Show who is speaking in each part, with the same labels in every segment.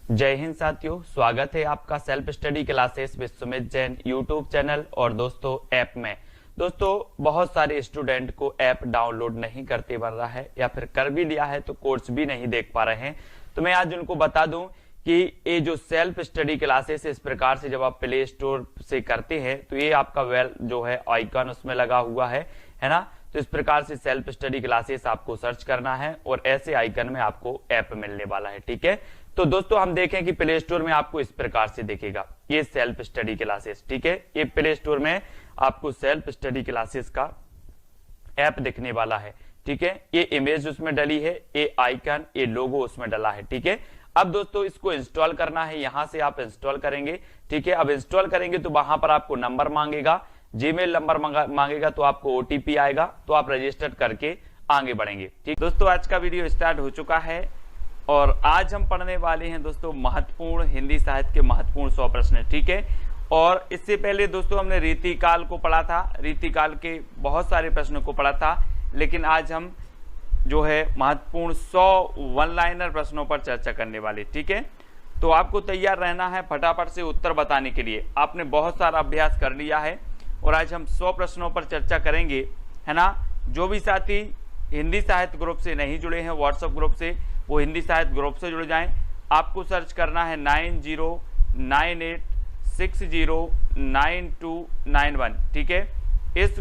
Speaker 1: जय हिंद साथियों, स्वागत है आपका self study classes with Sumit Jain YouTube channel और दोस्तों ऐप में। दोस्तों बहुत सारे स्टूडेंट को ऐप डाउनलोड नहीं करते बन रहा है या फिर कर भी लिया है तो कोर्स भी नहीं देख पा रहे हैं। तो मैं आज उनको बता दूं कि ये जो सेल्फ स्टडी क्लासेस इस प्रकार से जब आप प्ले स्टोर से करते हैं तो ये आपका वेल जो है आइकन उसमें लगा हुआ है ना। तो इस प्रकार से सेल्फ स्टडी क्लासेस आपको सर्च करना है और ऐसे आइकन में आपको ऐप मिलने वाला है। ठीक है, तो दोस्तों हम देखें कि प्ले स्टोर में आपको इस प्रकार से दिखेगा ये सेल्फ स्टडी क्लासेस। ठीक है, ये प्ले स्टोर में आपको सेल्फ स्टडी क्लासेस का ऐप दिखने वाला है। ठीक है, ये इमेज उसमें डली है, ये आइकन, ये लोगो उसमें डला है। ठीक है, अब दोस्तों इसको इंस्टॉल करना है, यहां से आप इंस्टॉल करेंगे। ठीक है, अब इंस्टॉल करेंगे तो वहां पर आपको नंबर मांगेगा, जीमेल नंबर मांगेगा, तो आपको ओटीपी आएगा, तो आप रजिस्टर करके आगे बढ़ेंगे। ठीक दोस्तों, आज का वीडियो स्टार्ट हो चुका है और आज हम पढ़ने वाले हैं दोस्तों महत्वपूर्ण हिंदी साहित्य के महत्वपूर्ण 100 प्रश्न। ठीक है, और इससे पहले दोस्तों हमने रीतिकाल को पढ़ा था, रीतिकाल के बहुत सारे प्रश्नों को पढ़ा था, लेकिन आज हम जो है महत्वपूर्ण 100 वन लाइनर प्रश्नों पर चर्चा करने वाले। ठीक है, तो आपको तैयार रहना है फटाफट से उत्तर बताने के लिए। आपने बहुत सारा अभ्यास कर लिया है और आज हम 100 प्रश्नों पर चर्चा करेंगे, है ना। जो भी साथी हिंदी साहित्य ग्रुप से नहीं जुड़े हैं व्हाट्सएप ग्रुप से, वो हिंदी साहित्य ग्रुप से जुड़ जाएं। आपको सर्च करना है 9098609291। ठीक है, इस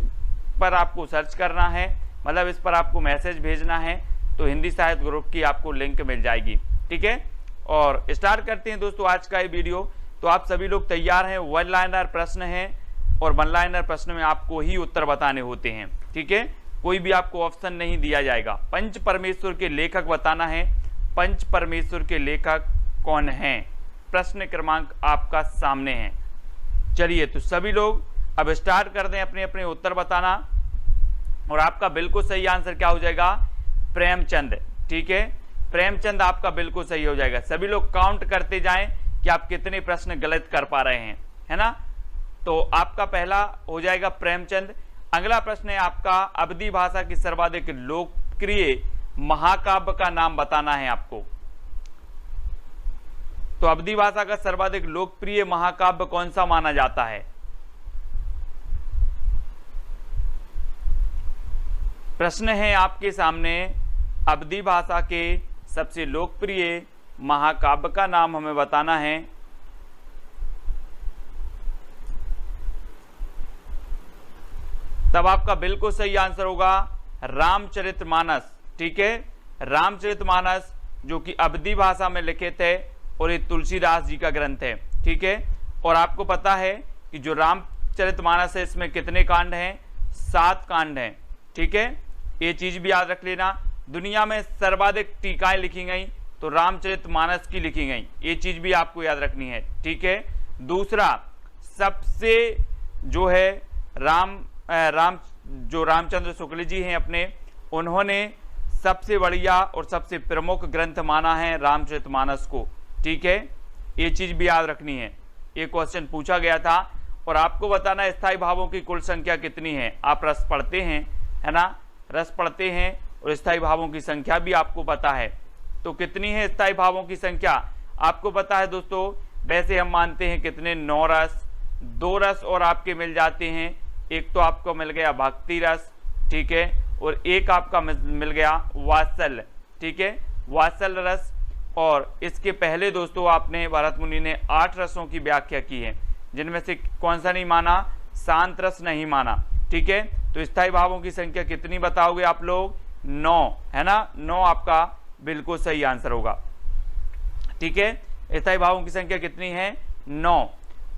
Speaker 1: पर आपको सर्च करना है, मतलब इस पर आपको मैसेज भेजना है तो हिंदी साहित्य ग्रुप की आपको लिंक मिल जाएगी। ठीक है, और स्टार्ट करते हैं दोस्तों आज का ये वीडियो। तो आप सभी लोग तैयार हैं, वन लाइनर प्रश्न है और वन लाइनर प्रश्न में आपको ही उत्तर बताने होते हैं। ठीक है, कोई भी आपको ऑप्शन नहीं दिया जाएगा। पंच परमेश्वर के लेखक बताना है, पंच परमेश्वर के लेखक कौन हैं। प्रश्न क्रमांक आपका सामने है। चलिए तो सभी लोग अब स्टार्ट कर दें अपने अपने उत्तर बताना, और आपका बिल्कुल सही आंसर क्या हो जाएगा, प्रेमचंद। ठीक है, प्रेमचंद आपका बिल्कुल सही हो जाएगा। सभी लोग काउंट करते जाएं कि आप कितने प्रश्न गलत कर पा रहे हैं, है ना। तो आपका पहला हो जाएगा प्रेमचंद। अगला प्रश्न है आपका अवधी भाषा की सर्वाधिक लोकप्रिय महाकाव्य का नाम बताना है आपको। तो अवधी भाषा का सर्वाधिक लोकप्रिय महाकाव्य कौन सा माना जाता है। प्रश्न है आपके सामने, अवधी भाषा के सबसे लोकप्रिय महाकाव्य का नाम हमें बताना है। तब आपका बिल्कुल सही आंसर होगा रामचरितमानस। ठीक है, रामचरितमानस जो कि अवधी भाषा में लिखित है और ये तुलसीदास जी का ग्रंथ है। ठीक है, और आपको पता है कि जो रामचरितमानस है इसमें कितने कांड हैं, 7 कांड हैं। ठीक है, ये चीज भी याद रख लेना। दुनिया में सर्वाधिक टीकाएं लिखी गई तो रामचरितमानस की लिखी गई, ये चीज भी आपको याद रखनी है। ठीक है, दूसरा सबसे जो है रामचंद्र शुक्ल जी हैं अपने, उन्होंने सबसे बढ़िया और सबसे प्रमुख ग्रंथ माना है रामचरितमानस को। ठीक है, ये चीज भी याद रखनी है, ये क्वेश्चन पूछा गया था। और आपको बताना है स्थायी भावों की कुल संख्या कितनी है। आप रस पढ़ते हैं, है ना, रस पढ़ते हैं और स्थायी भावों की संख्या भी आपको पता है। तो कितनी है स्थायी भावों की संख्या आपको पता है दोस्तों। वैसे हम मानते हैं कितने, 9 रस, 2 रस और आपके मिल जाते हैं। एक तो आपको मिल गया भक्ति रस, ठीक है, और एक आपका मिल गया वात्सल। ठीक है, वात्सल रस। और इसके पहले दोस्तों आपने भरत मुनि ने 8 रसों की व्याख्या की है, जिनमें से कौन सा नहीं माना, शांत रस नहीं माना। ठीक है, तो स्थायी भावों की संख्या कितनी बताओगे आप लोग, 9, है ना। 9 आपका बिल्कुल सही आंसर होगा। ठीक है, स्थायी भावों की संख्या कितनी है, 9।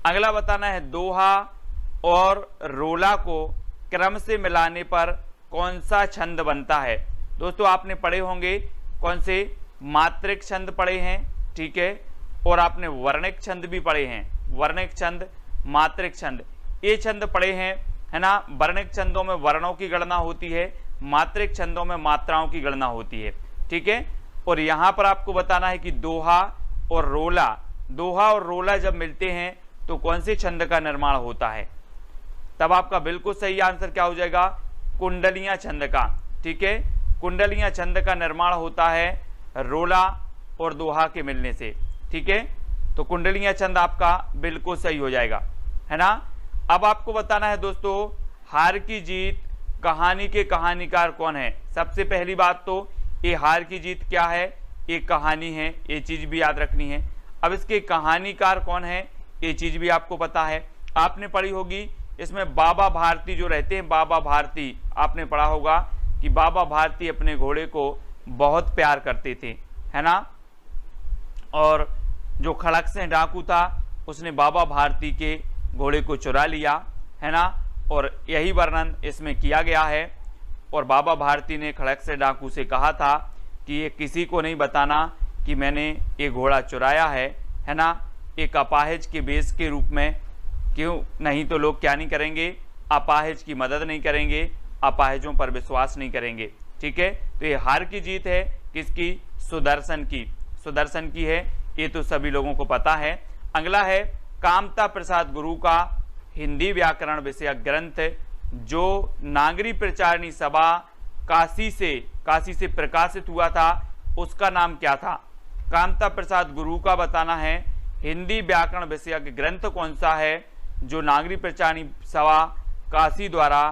Speaker 1: अगला बताना है दोहा और रोला को क्रम से मिलाने पर कौन सा छंद बनता है। दोस्तों आपने पढ़े होंगे कौन से, मात्रिक छंद पढ़े हैं। ठीक है, और आपने वर्णिक छंद भी पढ़े हैं, वर्णिक छंद, मात्रिक छंद, ये छंद पढ़े हैं, है ना। वर्णिक छंदों में वर्णों की गणना होती है, मात्रिक छंदों में मात्राओं की गणना होती है। ठीक है, और यहां पर आपको बताना है कि दोहा और रोला, दोहा और रोला जब मिलते हैं तो कौन से छंद का निर्माण होता है। तब आपका बिल्कुल सही आंसर क्या हो जाएगा, कुंडलियां छंद का। ठीक है, कुंडलियां छंद का निर्माण होता है रोला और दोहा के मिलने से। ठीक है, तो कुंडलियां छंद आपका बिल्कुल सही हो जाएगा, है ना। अब आपको बताना है दोस्तों, हार की जीत कहानी के कहानीकार कौन है। सबसे पहली बात तो ये हार की जीत क्या है, ये कहानी है, ये चीज भी याद रखनी है। अब इसके कहानीकार कौन है, ये चीज भी आपको पता है, आपने पढ़ी होगी। इसमें बाबा भारती जो रहते हैं, बाबा भारती आपने पढ़ा होगा कि बाबा भारती अपने घोड़े को बहुत प्यार करते थे, है ना। और जो खड़क से डाकू था उसने बाबा भारती के घोड़े को चुरा लिया, है ना, और यही वर्णन इसमें किया गया है। और बाबा भारती ने खड़क से डाकू से कहा था कि ये किसी को नहीं बताना कि मैंने ये घोड़ा चुराया है ना, एक अपाहिज के बेस के रूप में, क्यों नहीं तो लोग क्या नहीं करेंगे, अपाहिज की मदद नहीं करेंगे, अपाहिजों पर विश्वास नहीं करेंगे, ठीक है। तो ये हार की जीत है किसकी, सुदर्शन की, सुदर्शन की है, ये तो सभी लोगों को पता है। अगला है कामता प्रसाद गुरु का हिंदी व्याकरण विषयक ग्रंथ जो नागरी प्रचारणी सभा काशी से प्रकाशित हुआ था, उसका नाम क्या था। कामता प्रसाद गुरु का बताना है हिंदी व्याकरण विषयक ग्रंथ कौन सा है जो नागरी प्रचारणी सभा काशी द्वारा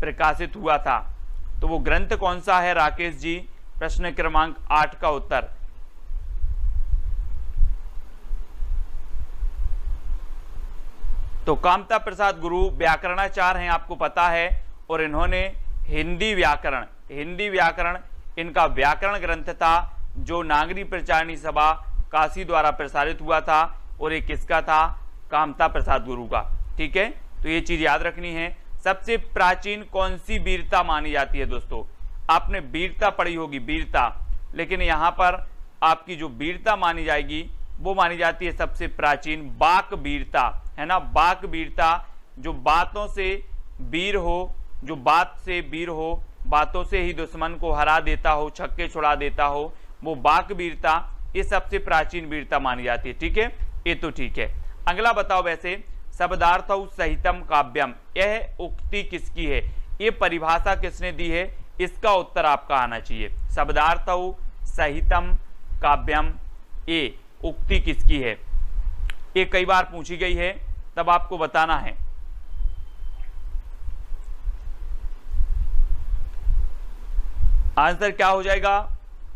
Speaker 1: प्रकाशित हुआ था। तो वो ग्रंथ कौन सा है राकेश जी, प्रश्न क्रमांक 8 का उत्तर। तो कामता प्रसाद गुरु व्याकरणाचार्य हैं, आपको पता है, और इन्होंने हिंदी व्याकरण इनका व्याकरण ग्रंथ था जो नागरी प्रचारणी सभा काशी द्वारा प्रसारित हुआ था, और ये किसका था, कामता प्रसाद गुरु का, ठीक है। तो ये चीज याद रखनी है। सबसे प्राचीन कौन सी वीरता मानी जाती है दोस्तों, आपने वीरता पढ़ी होगी, वीरता, लेकिन यहाँ पर आपकी जो वीरता मानी जाएगी वो मानी जाती है सबसे प्राचीन बाक वीरता, है ना। बाक वीरता जो बातों से वीर हो, जो बात से वीर हो, बातों से ही दुश्मन को हरा देता हो, छक्के छुड़ा देता हो, वो बाक वीरता, ये सबसे प्राचीन वीरता मानी जाती है, ठीक है, ये तो ठीक है। अगला बताओ, वैसे शब्दार्थौ सहितम काव्यम, यह उक्ति किसकी है, ये परिभाषा किसने दी है, इसका उत्तर आपका आना चाहिए। शब्दार्थौ सहितम काव्यम, ये उक्ति किसकी है, ये कई बार पूछी गई है, तब आपको बताना है। आंसर क्या हो जाएगा,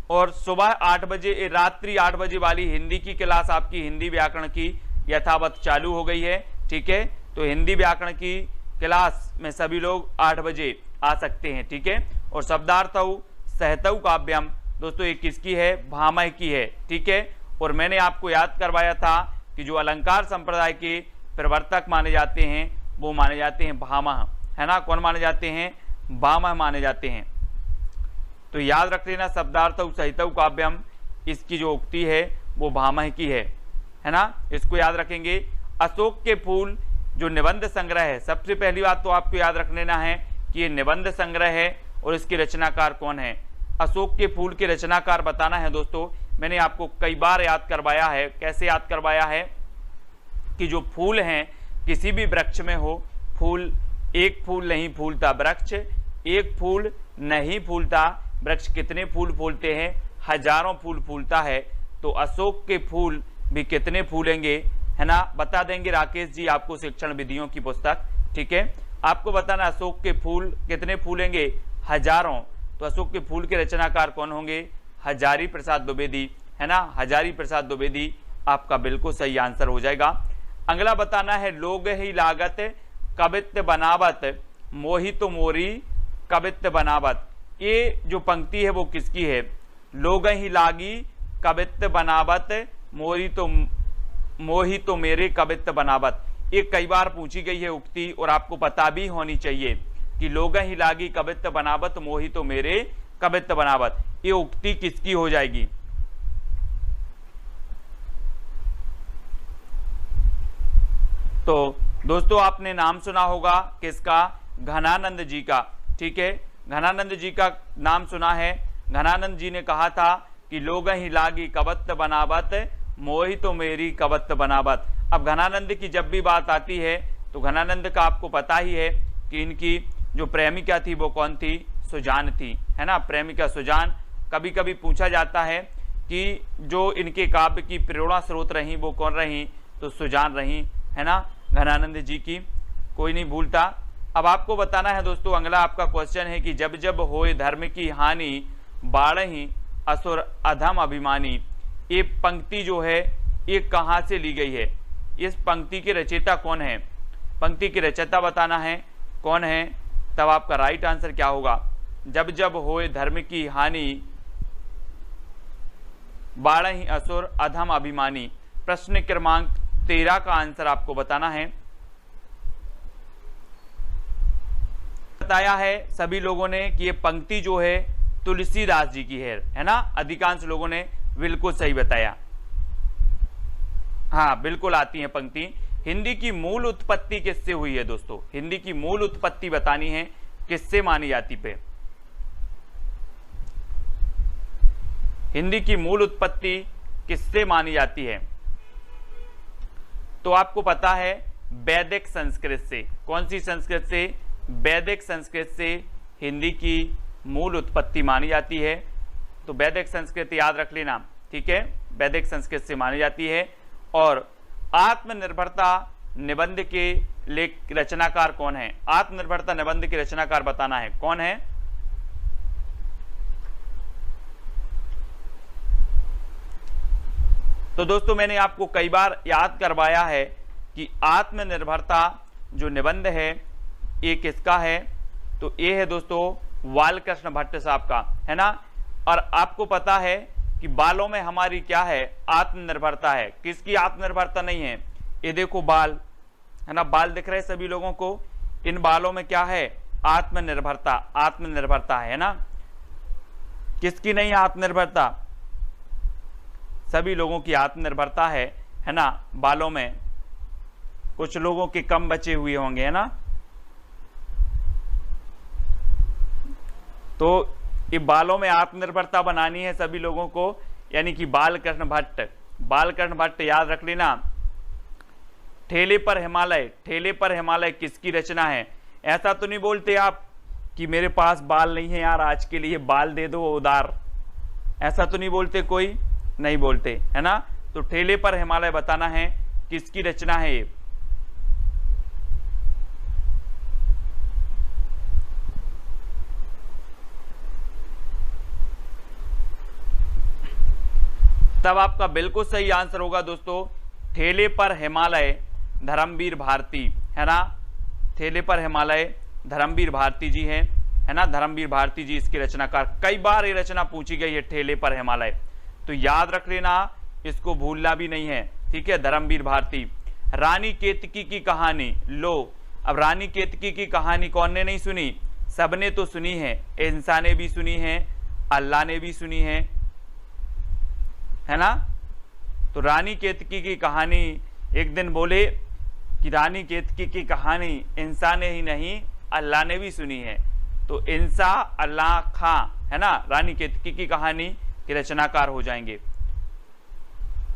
Speaker 1: और सुबह 8 बजे, रात्रि 8 बजे वाली हिंदी की क्लास आपकी हिंदी व्याकरण की यथावत चालू हो गई है, ठीक है। तो हिंदी व्याकरण की क्लास में सभी लोग 8 बजे आ सकते हैं, ठीक है। और शब्दार्थौ सहतौ काव्यम दोस्तों ये किसकी है, भामह की है, ठीक है। और मैंने आपको याद करवाया था कि जो अलंकार संप्रदाय के प्रवर्तक माने जाते हैं वो माने जाते हैं भामह, है ना। कौन माने जाते हैं, भामह माने जाते हैं। तो याद रख लेना, शब्दार्थौ सहितौ काव्यम, इसकी जो उक्ति है वो भामह की है ना, इसको याद रखेंगे। अशोक के फूल जो निबंध संग्रह है, सबसे पहली बात तो आपको याद रख लेना है कि ये निबंध संग्रह है और इसके रचनाकार कौन है। अशोक के फूल के रचनाकार बताना है दोस्तों, मैंने आपको कई बार याद करवाया है। कैसे याद करवाया है कि जो फूल हैं किसी भी वृक्ष में हो, फूल एक फूल नहीं फूलता, वृक्ष एक फूल नहीं फूलता, वृक्ष कितने फूल फूलते हैं, हजारों फूल फूलता है। तो अशोक के फूल भी कितने फूलेंगे, है ना, बता देंगे राकेश जी आपको शिक्षण विधियों की पुस्तक, ठीक है। आपको बताना अशोक के फूल कितने फूलेंगे, हजारों। तो अशोक के फूल के रचनाकार कौन होंगे, हजारी प्रसाद द्विवेदी, है ना, हजारी प्रसाद द्विवेदी आपका बिल्कुल सही आंसर हो जाएगा। अगला बताना है लोग ही लागत कवित्त बनावत मोहि तो मोरी कवित्त बनावत, ये जो पंक्ति है वो किसकी है, लोग ही लागी कवित्त बनावत मोहि तो मेरे कवित्त बनावत, ये कई बार पूछी गई है उक्ति और आपको पता भी होनी चाहिए कि लोग ही लागी कवित्त बनावत मोहि तो मेरे कवित्त बनावत, ये उक्ति किसकी हो जाएगी। तो दोस्तों आपने नाम सुना होगा किसका, घनानंद जी का, ठीक है, घनानंद जी का नाम सुना है। घनानंद जी ने कहा था कि लोग ही लागी कवित्त बनावत मोहि तो मेरी कवित्त बनावत। अब घनानंद की जब भी बात आती है तो घनानंद का आपको पता ही है कि इनकी जो प्रेमिका थी वो कौन थी, सुजान थी, है ना, प्रेमिका सुजान। कभी कभी पूछा जाता है कि जो इनके काव्य की प्रेरणा स्रोत रही वो कौन रही, तो सुजान रही, है ना, घनानंद जी की, कोई नहीं भूलता। अब आपको बताना है दोस्तों, अगला आपका क्वेश्चन है कि जब जब होए धर्म की हानि बाढ़ही असुर अधम अभिमानी। ये पंक्ति जो है ये कहाँ से ली गई है, इस पंक्ति के रचयिता कौन है, पंक्ति के रचयिता बताना है कौन है, तब आपका राइट आंसर क्या होगा, जब जब होए धर्म की हानि बाढ़ही असुर अधम अभिमानी। प्रश्न क्रमांक 13 का आंसर आपको बताना है। बताया है सभी लोगों ने कि ये पंक्ति जो है तुलसीदास जी की है ना, अधिकांश लोगों ने बिल्कुल सही बताया। हाँ बिल्कुल आती है पंक्ति। हिंदी की मूल उत्पत्ति किससे हुई है दोस्तों, हिंदी की मूल उत्पत्ति बतानी है किससे मानी जाती पे, हिंदी की मूल उत्पत्ति किससे मानी जाती है, तो आपको पता है वैदिक संस्कृत से। कौन सी संस्कृत से, वैदिक संस्कृत से हिंदी की मूल उत्पत्ति मानी जाती है। तो वैदिक संस्कृत याद रख लेना, ठीक है, वैदिक संस्कृत से मानी जाती है। और आत्मनिर्भरता निबंध के लेख रचनाकार कौन है, आत्मनिर्भरता निबंध के रचनाकार बताना है कौन है। तो दोस्तों मैंने आपको कई बार याद करवाया है कि आत्मनिर्भरता जो निबंध है ये किसका है, तो ये है दोस्तों बालकृष्ण भट्ट साहब का, है ना। और आपको पता है कि बालों में हमारी क्या है, आत्मनिर्भरता है। किसकी आत्मनिर्भरता नहीं है, ये देखो बाल, है ना, बाल दिख रहे सभी लोगों को, इन बालों में क्या है, आत्मनिर्भरता, आत्मनिर्भरता है ना। किसकी नहीं आत्मनिर्भरता, सभी लोगों की आत्मनिर्भरता है ना। बालों में कुछ लोगों के कम बचे हुए होंगे, है ना। तो ये बालों में आत्मनिर्भरता बनानी है सभी लोगों को, यानी कि बालकृष्ण भट्ट, बालकृष्ण भट्ट याद रख लेना। ठेले पर हिमालय, ठेले पर हिमालय किसकी रचना है। ऐसा तो नहीं बोलते आप कि मेरे पास बाल नहीं है यार, आज के लिए बाल दे दो उधार, ऐसा तो नहीं बोलते, कोई नहीं बोलते, है ना। तो ठेले पर हिमालय बताना है किसकी रचना है ये। तब आपका बिल्कुल सही आंसर होगा दोस्तों ठेले पर हिमालय, धर्मवीर भारती, है ना। ठेले पर हिमालय धर्मवीर भारती जी हैं, है ना, धर्मवीर भारती जी इसके रचनाकार। कई बार ये रचना पूछी गई है ठेले पर हिमालय, तो याद रख लेना, इसको भूलना भी नहीं है, ठीक है, धर्मवीर भारती। रानी केतकी की कहानी, लो अब रानी केतकी की कहानी कौन ने नहीं सुनी, सबने तो सुनी है, इंसान ने भी सुनी है, अल्लाह ने भी सुनी है ना। तो रानी केतकी की कहानी, एक दिन बोले कि रानी केतकी की कहानी इंसान ने ही नहीं अल्लाह ने भी सुनी है, तो इंसा अल्लाह खां, है ना, रानी केतकी की कहानी के रचनाकार हो जाएंगे।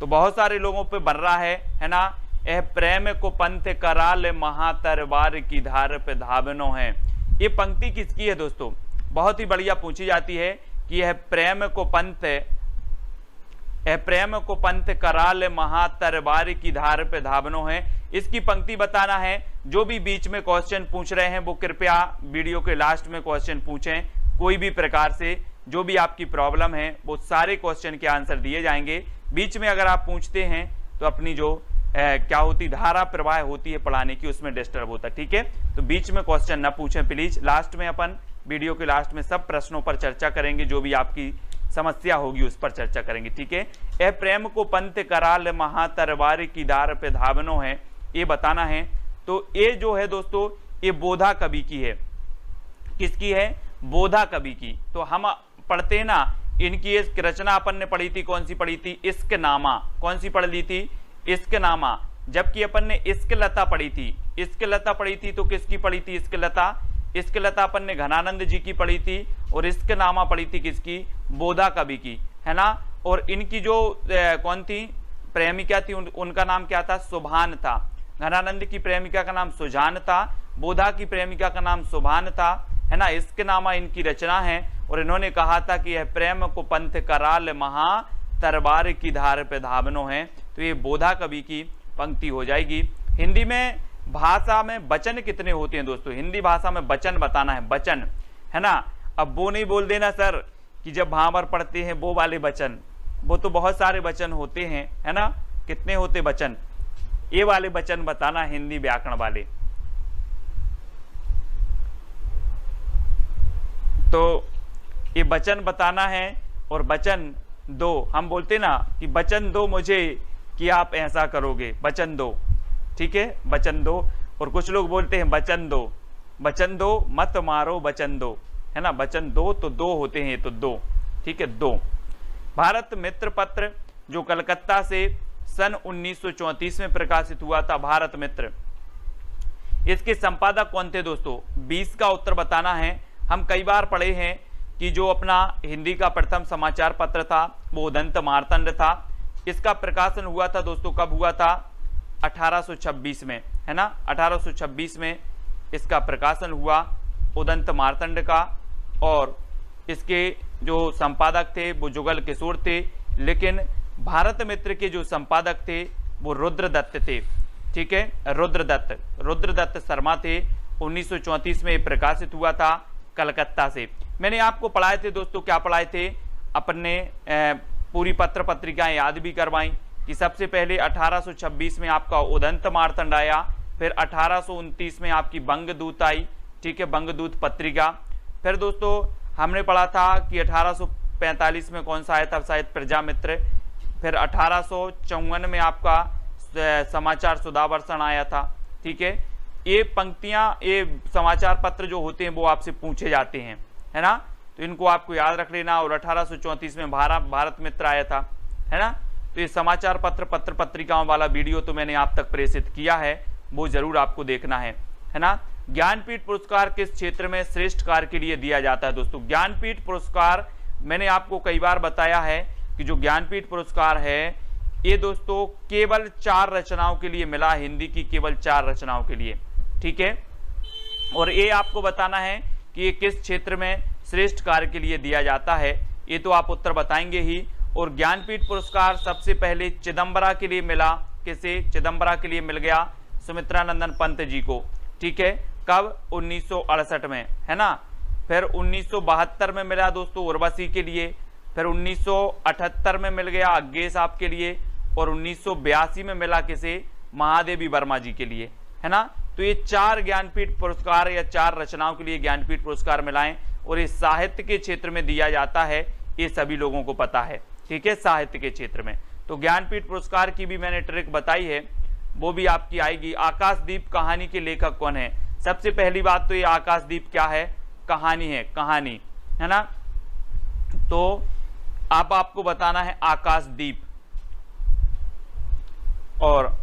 Speaker 1: तो बहुत सारे लोगों पे बन रहा है ना, यह प्रेम को पंथ कराल महातरवार की धार पे धावनो है। ये पंक्ति किसकी है दोस्तों, बहुत ही बढ़िया पूछी जाती है कि यह प्रेम को पंथ कराल महातरवार की धार पे धावनो है। इसकी पंक्ति बताना है। जो भी बीच में क्वेश्चन पूछ रहे हैं वो कृपया वीडियो के लास्ट में क्वेश्चन पूछें, कोई भी प्रकार से जो भी आपकी प्रॉब्लम है वो सारे क्वेश्चन के आंसर दिए जाएंगे। बीच में अगर आप पूछते हैं तो अपनी जो क्या होती धारा प्रवाह होती है पढ़ाने की, उसमें डिस्टर्ब होता है, ठीक है। तो बीच में क्वेश्चन ना पूछें प्लीज। लास्ट में अपन वीडियो के लास्ट में सब प्रश्नों पर चर्चा करेंगे, जो भी आपकी समस्या होगी उस पर चर्चा करेंगे, ठीक है। ए प्रेम को पंथ कराल महातरवार की धार पे धावनो है, ये बताना है। तो ये जो है दोस्तों ये बोधा कवि की है, किसकी है, बोधा कवि की। तो हम पढ़ते हैं ना, इनकी एक रचना अपन ने पढ़ी थी, कौन सी पढ़ी थी, इश्क नामा, कौन सी पढ़ ली थी, इश्क नामा। जबकि अपन ने इश्क लता पढ़ी थी, इश्क लता पढ़ी थी तो किसकी पढ़ी थी, इश्क लता, इश्क लता अपन ने घनानंद जी की पढ़ी थी, और इश्क नामा पढ़ी थी किसकी, बोधा कवि की, है ना। और इनकी जो कौन थी प्रेमिका थी, उनका नाम क्या था, सुभान था। घनानंद की प्रेमिका का नाम सुजान था, बोधा की प्रेमिका का नाम सुभान था, है ना। इश्क नामा इनकी रचना है, और इन्होंने कहा था कि यह प्रेम को पंथ कराल महा तरबार की धार पे धावनो है, तो ये बोधा कवि की पंक्ति हो जाएगी। हिंदी में भाषा में वचन कितने होते हैं दोस्तों? हिंदी भाषा में वचन बताना है, वचन, है ना। अब वो नहीं बोल देना सर कि जब भावर पढ़ते हैं वो वाले वचन, वो तो बहुत सारे वचन होते हैं, है ना। कितने होते वचन? ये वाले वचन बताना, हिंदी व्याकरण वाले। तो ये वचन बताना है, और वचन दो, हम बोलते ना कि वचन दो मुझे कि आप ऐसा करोगे, वचन दो, ठीक है, वचन दो। और कुछ लोग बोलते हैं वचन दो, वचन दो मत मारो, वचन दो, है ना। वचन दो तो दो होते हैं, तो दो, ठीक है, दो। भारत मित्र पत्र जो कलकत्ता से सन 1934 में प्रकाशित हुआ था, भारत मित्र, इसके संपादक कौन थे दोस्तों? 20 का उत्तर बताना है। हम कई बार पढ़े हैं कि जो अपना हिंदी का प्रथम समाचार पत्र था वो उदंत मार्तंड था। इसका प्रकाशन हुआ था दोस्तों, कब हुआ था? 1826 में, है ना। 1826 में इसका प्रकाशन हुआ उदंत मार्तंड का, और इसके जो संपादक थे वो जुगल किशोर थे, लेकिन भारत मित्र के जो संपादक थे वो रुद्रदत्त थे, ठीक है, रुद्रदत्त शर्मा थे। 1934 में प्रकाशित हुआ था कलकत्ता से। मैंने आपको पढ़ाए थे दोस्तों, क्या पढ़ाए थे? अपने पूरी पत्र पत्रिकाएं याद भी करवाई कि सबसे पहले 1826 में आपका उदंत मार्तंड आया, फिर 1829 में आपकी बंगदूत आई, ठीक है, बंगदूत पत्रिका। फिर दोस्तों हमने पढ़ा था कि 1845 में कौन सा आया था? शायद प्रजामित्र। फिर 1854 में आपका समाचार सुधावर्षण आया था, ठीक है। ये पंक्तियां, ये समाचार पत्र जो होते हैं वो आपसे पूछे जाते हैं, है ना, तो इनको आपको याद रख लेना। और 1834 में भारत मित्र आया था, है ना। तो ये समाचार पत्र पत्रिकाओं वाला वीडियो तो मैंने आप तक प्रेषित किया है, वो जरूर आपको देखना है ना। ज्ञानपीठ पुरस्कार किस क्षेत्र में श्रेष्ठ कार्य के लिए दिया जाता है दोस्तों? ज्ञानपीठ पुरस्कार मैंने आपको कई बार बताया है कि जो ज्ञानपीठ पुरस्कार है ये दोस्तों केवल 4 रचनाओं के लिए मिला, हिंदी की केवल 4 रचनाओं के लिए, ठीक है। और ये आपको बताना है कि ये किस क्षेत्र में श्रेष्ठ कार्य के लिए दिया जाता है, ये तो आप उत्तर बताएंगे ही। और ज्ञानपीठ पुरस्कार सबसे पहले चिदम्बरा के लिए मिला, किसे? चिदम्बरा के लिए मिल गया सुमित्रानंदन पंत जी को, ठीक है। कब? 1968 में, है ना। फिर 1972 में मिला दोस्तों उर्वशी के लिए, फिर 1978 में मिल गया अज्ञे साहब के लिए, और 1982 में मिला किसे? महादेवी वर्मा जी के लिए, है ना। तो ये 4 ज्ञानपीठ पुरस्कार या 4 रचनाओं के लिए ज्ञानपीठ पुरस्कार मिलाएं, और ये साहित्य के क्षेत्र में दिया जाता है, ये सभी लोगों को पता है, ठीक है, साहित्य के क्षेत्र में। तो ज्ञानपीठ पुरस्कार की भी मैंने ट्रिक बताई है, वो भी आपकी आएगी। आकाशदीप कहानी के लेखक कौन है? सबसे पहली बात तो ये आकाशदीप क्या है? कहानी है, कहानी, है ना। तो अब आपको बताना है आकाशदीप। और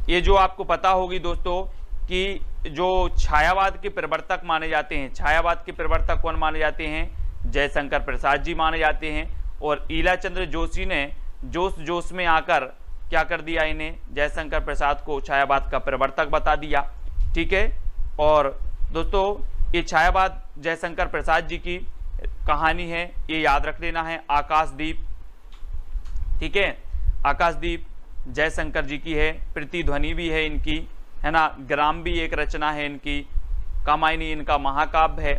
Speaker 1: ये जो आपको पता होगी दोस्तों कि जो छायावाद के प्रवर्तक माने जाते हैं, छायावाद के प्रवर्तक कौन माने जाते हैं? जयशंकर प्रसाद जी माने जाते हैं। और ईलाचंद्र जोशी ने जोश में आकर क्या कर दिया, इन्हें जयशंकर प्रसाद को छायावाद का प्रवर्तक बता दिया, ठीक है। और दोस्तों ये छायावाद जयशंकर प्रसाद जी की कहानी है, ये याद रख लेना है, आकाशदीप, ठीक है। आकाशदीप जयशंकर जी की है, प्रतिध्वनि भी है इनकी, है ना। ग्राम भी एक रचना है इनकी, कामायनी इनका महाकाव्य है।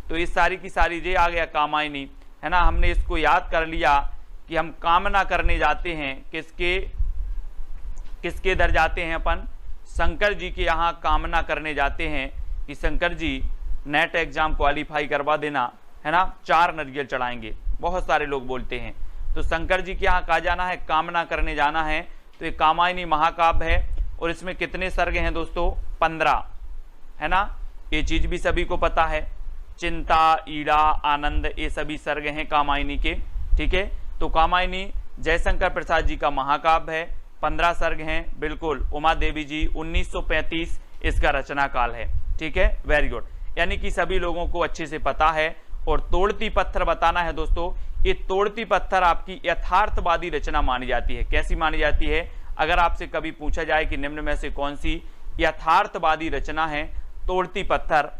Speaker 1: तो इस सारी की सारी ये आ गया कामायनी, है ना। हमने इसको याद कर लिया कि हम कामना करने जाते हैं, किसके इधर जाते हैं अपन? शंकर जी के यहाँ कामना करने जाते हैं कि Shankar ji net exam qualify करवा देना, है ना। 4 नारियल चढ़ाएंगे, बहुत सारे लोग बोलते हैं। तो शंकर जी के यहाँ कहा जाना है, कामना करने जाना है। तो ये कामायनी महाकाव्य है, और इसमें कितने सर्ग हैं दोस्तों? 15, है ना। ये चीज भी सभी को पता है, चिंता, ईड़ा, आनंद, ये सभी सर्ग हैं कामायनी के, ठीक है। तो कामायनी जयशंकर प्रसाद जी का महाकाव्य है, 15 सर्ग हैं, बिल्कुल। उमा देवी जी 1935 इसका रचना काल है, ठीक है, वेरी गुड। यानी कि सभी लोगों को अच्छे से पता है। और तोड़ती पत्थर बताना है दोस्तों, ये तोड़ती पत्थर आपकी यथार्थवादी रचना मानी जाती है। कैसी मानी जाती है? अगर आपसे कभी पूछा जाए कि निम्न में से कौन सी यथार्थवादी रचना है तोड़ती पत्थर,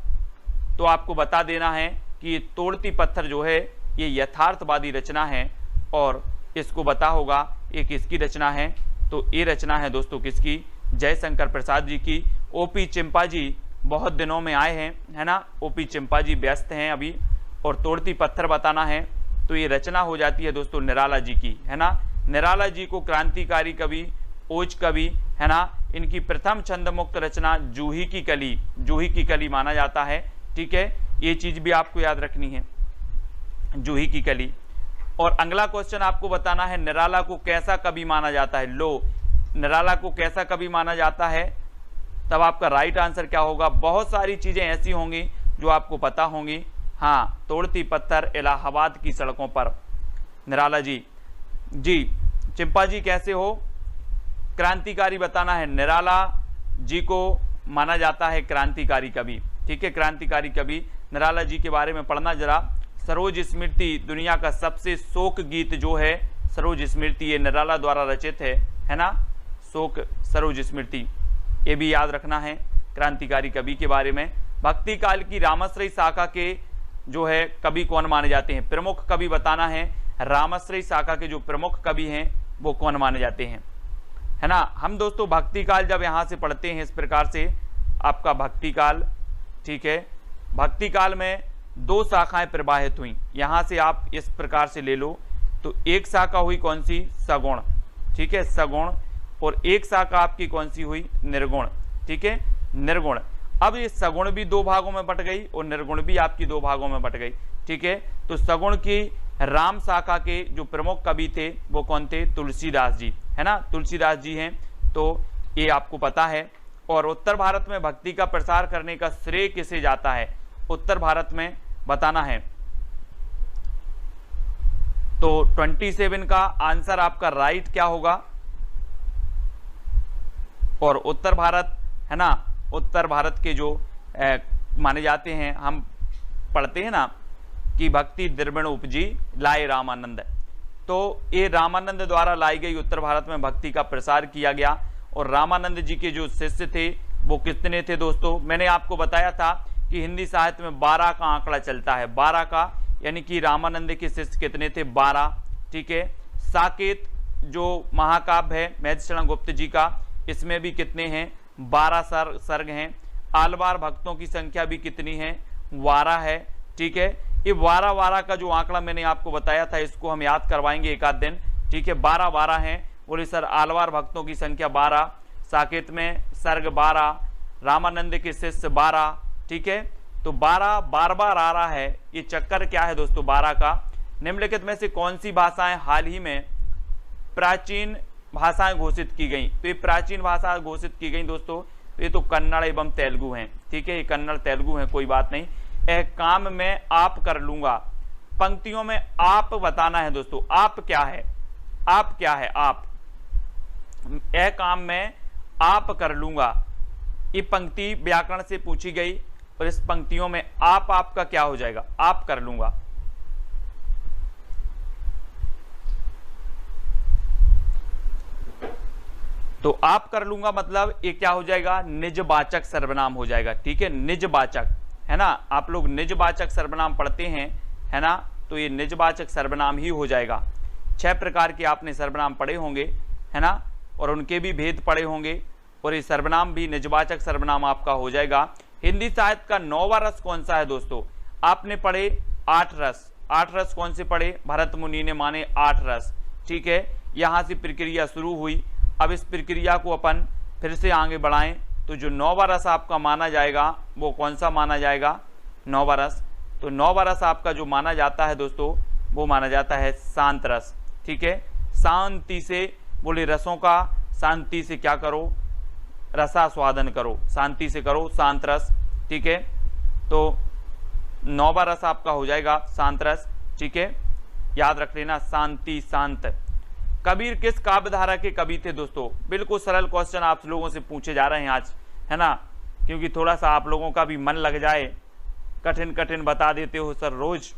Speaker 1: तो आपको बता देना है कि ये तोड़ती पत्थर जो है ये यथार्थवादी रचना है। और इसको बता होगा ये किसकी रचना है। तो ये रचना है दोस्तों किसकी, जयशंकर प्रसाद जी की। ओपी चिंपा जी बहुत दिनों में आए हैं, है ना, ओपी चिंपा जी व्यस्त हैं अभी, और तोड़ती पत्थर बताना है तो ये रचना हो जाती है दोस्तों निराला जी की, है ना। निराला जी को क्रांतिकारी कवि, ओज कवि, है ना, इनकी प्रथम छंदमुक्त रचना जूही की कली माना जाता है। ठीक है, ये चीज भी आपको याद रखनी है, जूही की कली। और अगला क्वेश्चन आपको बताना है निराला को कैसा कवि माना जाता है। लो, निराला को कैसा कवि माना जाता है, तब आपका राइट आंसर क्या होगा। बहुत सारी चीजें ऐसी होंगी जो आपको पता होंगी। हाँ, तोड़ती पत्थर इलाहाबाद की सड़कों पर, निराला जी। चिंपा जी कैसे हो, क्रांतिकारी बताना है। निराला जी को माना जाता है क्रांतिकारी कवि। ठीक है, क्रांतिकारी कवि निराला जी के बारे में पढ़ना जरा। सरोज स्मृति दुनिया का सबसे शोक गीत जो है, सरोज स्मृति, ये निराला द्वारा रचित है ना, शोक सरोज स्मृति, ये भी याद रखना है क्रांतिकारी कवि के बारे में। भक्ति काल की रामश्रयी शाखा के जो है कवि कौन माने जाते हैं, प्रमुख कवि बताना है। रामश्रयी शाखा के जो प्रमुख कवि हैं वो कौन माने जाते हैं, है ना। हम दोस्तों भक्ति काल जब यहाँ से पढ़ते हैं इस प्रकार से, आपका भक्ति काल, ठीक है, भक्ति काल में 2 शाखाएं प्रवाहित हुई, यहाँ से आप इस प्रकार से ले लो। तो एक शाखा हुई कौन सी, सगुण, ठीक है, सगुण, और एक शाखा आपकी कौन सी हुई, निर्गुण। ठीक है, निर्गुण। अब ये सगुण भी 2 भागों में बट गई और निर्गुण भी आपकी 2 भागों में बट गई। ठीक है, तो सगुण की राम शाखा के जो प्रमुख कवि थे वो कौन थे, तुलसीदास जी, है ना, तुलसीदास जी हैं। तो ये आपको पता है। और उत्तर भारत में भक्ति का प्रसार करने का श्रेय किसे जाता है, उत्तर भारत में बताना है। तो 27 का आंसर आपका राइट क्या होगा। और उत्तर भारत, है ना, उत्तर भारत के जो माने जाते हैं, हम पढ़ते हैं ना कि भक्ति द्रविण उपजी लाए रामानंद, तो ये रामानंद द्वारा लाई गई उत्तर भारत में भक्ति का प्रसार किया गया। और रामानंद जी के जो शिष्य थे वो कितने थे दोस्तों, मैंने आपको बताया था कि हिंदी साहित्य में 12 का आंकड़ा चलता है, 12 का, यानी कि रामानंद के शिष्य कितने थे, 12। ठीक है, साकेत जो महाकाव्य है महर्षि गुप्त जी का, इसमें भी कितने हैं, 12 सर्ग हैं। आलवार भक्तों की संख्या भी कितनी है, 12 है। ठीक है, ये 12 का जो आंकड़ा मैंने आपको बताया था इसको हम याद करवाएंगे एक आध दिन। ठीक है, 12 हैं। बोले सर आलवार भक्तों की संख्या 12, साकेत में सर्ग 12, रामानंद के शिष्य 12। ठीक है, तो 12 बार आ रहा है। ये चक्कर क्या है दोस्तों 12 का। निम्नलिखित में से कौन सी भाषाएं हाल ही में प्राचीन भाषाएं घोषित की गई। तो ये प्राचीन भाषा घोषित की गई दोस्तों, तो ये तो कन्नड़ एवं तेलुगु हैं। ठीक है, ये कन्नड़ तेलुगु हैं, कोई बात नहीं। यह काम में आप कर लूंगा, पंक्तियों में आप बताना है दोस्तों, आप क्या है, आप क्या है, आप, यह काम में आप कर लूंगा। ये पंक्ति व्याकरण से पूछी गई और इस पंक्तियों में आप, आपका क्या हो जाएगा, आप कर लूंगा। तो आप कर लूंगा मतलब ये क्या हो जाएगा, निजवाचक सर्वनाम हो जाएगा। ठीक है, निजवाचक, है ना, आप लोग निजवाचक सर्वनाम पढ़ते हैं, है ना, तो ये निजवाचक सर्वनाम ही हो जाएगा। 6 प्रकार के आपने सर्वनाम पढ़े होंगे, है ना, और उनके भी भेद पढ़े होंगे, और ये सर्वनाम भी निजवाचक सर्वनाम आपका हो जाएगा। हिंदी साहित्य का 9वां रस कौन सा है दोस्तों, आपने पढ़े 8 रस। 8 रस कौन से पढ़े, भरत मुनि ने माने 8 रस। ठीक है, यहां से प्रक्रिया शुरू हुई। अब इस प्रक्रिया को अपन फिर से आगे बढ़ाएं, तो जो 9वां रस आपका माना जाएगा वो कौन सा माना जाएगा, 9वां रस। तो 9वां रस आपका जो माना जाता है दोस्तों वो माना जाता है शांत रस। ठीक है, शांति से, बोले रसों का शांति से क्या करो, रसास्वादन करो, शांति से करो, शांत रस। ठीक है, तो 9वां रस आपका हो जाएगा शांत रस। ठीक है, याद रख लेना, शांति, शांत। कबीर किस काव्यधारा के कवि थे दोस्तों, बिल्कुल सरल क्वेश्चन आप लोगों से पूछे जा रहे हैं आज, है ना, क्योंकि थोड़ा सा आप लोगों का भी मन लग जाए, कठिन कठिन बता देते हो सर रोज,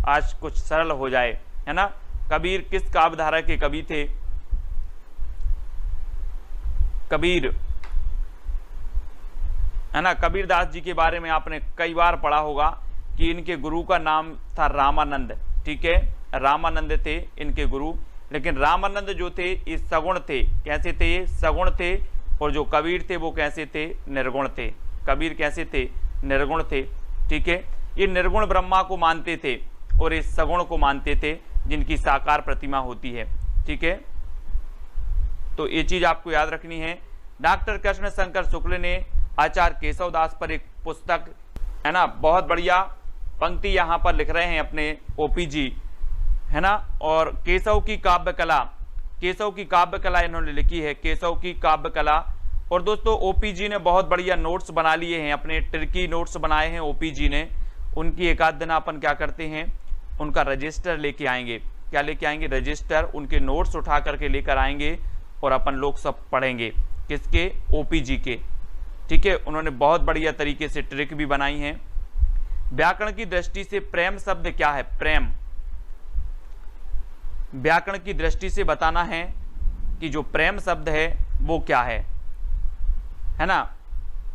Speaker 1: आज कुछ सरल हो जाए, है ना। कबीर किस काव्यधारा के कवि थे, कबीर, है ना, कबीरदास जी के बारे में आपने कई बार पढ़ा होगा कि इनके गुरु का नाम था रामानंद। ठीक है, रामानंद थे इनके गुरु। लेकिन रामानंद जो थे ये सगुण थे। कैसे थे? ये सगुण थे। और जो कबीर थे वो कैसे थे? निर्गुण थे। कबीर कैसे थे? निर्गुण थे। ठीक है, ये निर्गुण ब्रह्मा को मानते थे और इस सगुण को मानते थे जिनकी साकार प्रतिमा होती है। ठीक है, तो ये चीज आपको याद रखनी है। डॉक्टर कृष्ण शंकर शुक्ल ने आचार्य केशव दास पर एक पुस्तक, है ना, बहुत बढ़िया पंक्ति यहाँ पर लिख रहे हैं अपने ओपी जी, है ना, और केशव की काव्य कला, केशव की काव्य कला इन्होंने लिखी है, केशव की काव्य कला। और दोस्तों ओपी जी ने बहुत बढ़िया नोट्स बना लिए हैं, अपने ट्रिकी नोट्स बनाए हैं ओपी जी ने। उनकी एक आध दिन अपन क्या करते हैं, उनका रजिस्टर लेके आएंगे। क्या लेके आएंगे? रजिस्टर, उनके नोट्स उठा करके लेकर आएंगे और अपन लोग सब पढ़ेंगे। किसके? ओपी जी के। ठीक है, उन्होंने बहुत बढ़िया तरीके से ट्रिक भी बनाई है। व्याकरण की दृष्टि से प्रेम शब्द क्या है? प्रेम, व्याकरण की दृष्टि से बताना है कि जो प्रेम शब्द है वो क्या है ना।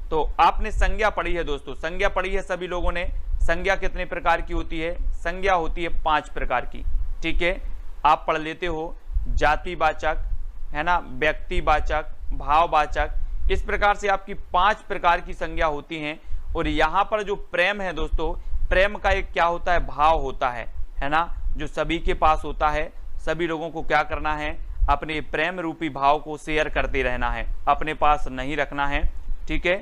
Speaker 1: तो आपने संज्ञा पढ़ी है दोस्तों, संज्ञा पढ़ी है सभी लोगों ने। संज्ञा कितने प्रकार की होती है? संज्ञा होती है 5 प्रकार की। ठीक है, आप पढ़ लेते हो, जातिवाचक, है ना, व्यक्तिवाचक, भाववाचक, इस प्रकार से आपकी 5 प्रकार की संज्ञा होती हैं। और यहाँ पर जो प्रेम है दोस्तों, प्रेम का एक क्या होता है? भाव होता है ना, जो सभी के पास होता है। सभी लोगों को क्या करना है? अपने प्रेम रूपी भाव को शेयर करते रहना है, अपने पास नहीं रखना है। ठीक है,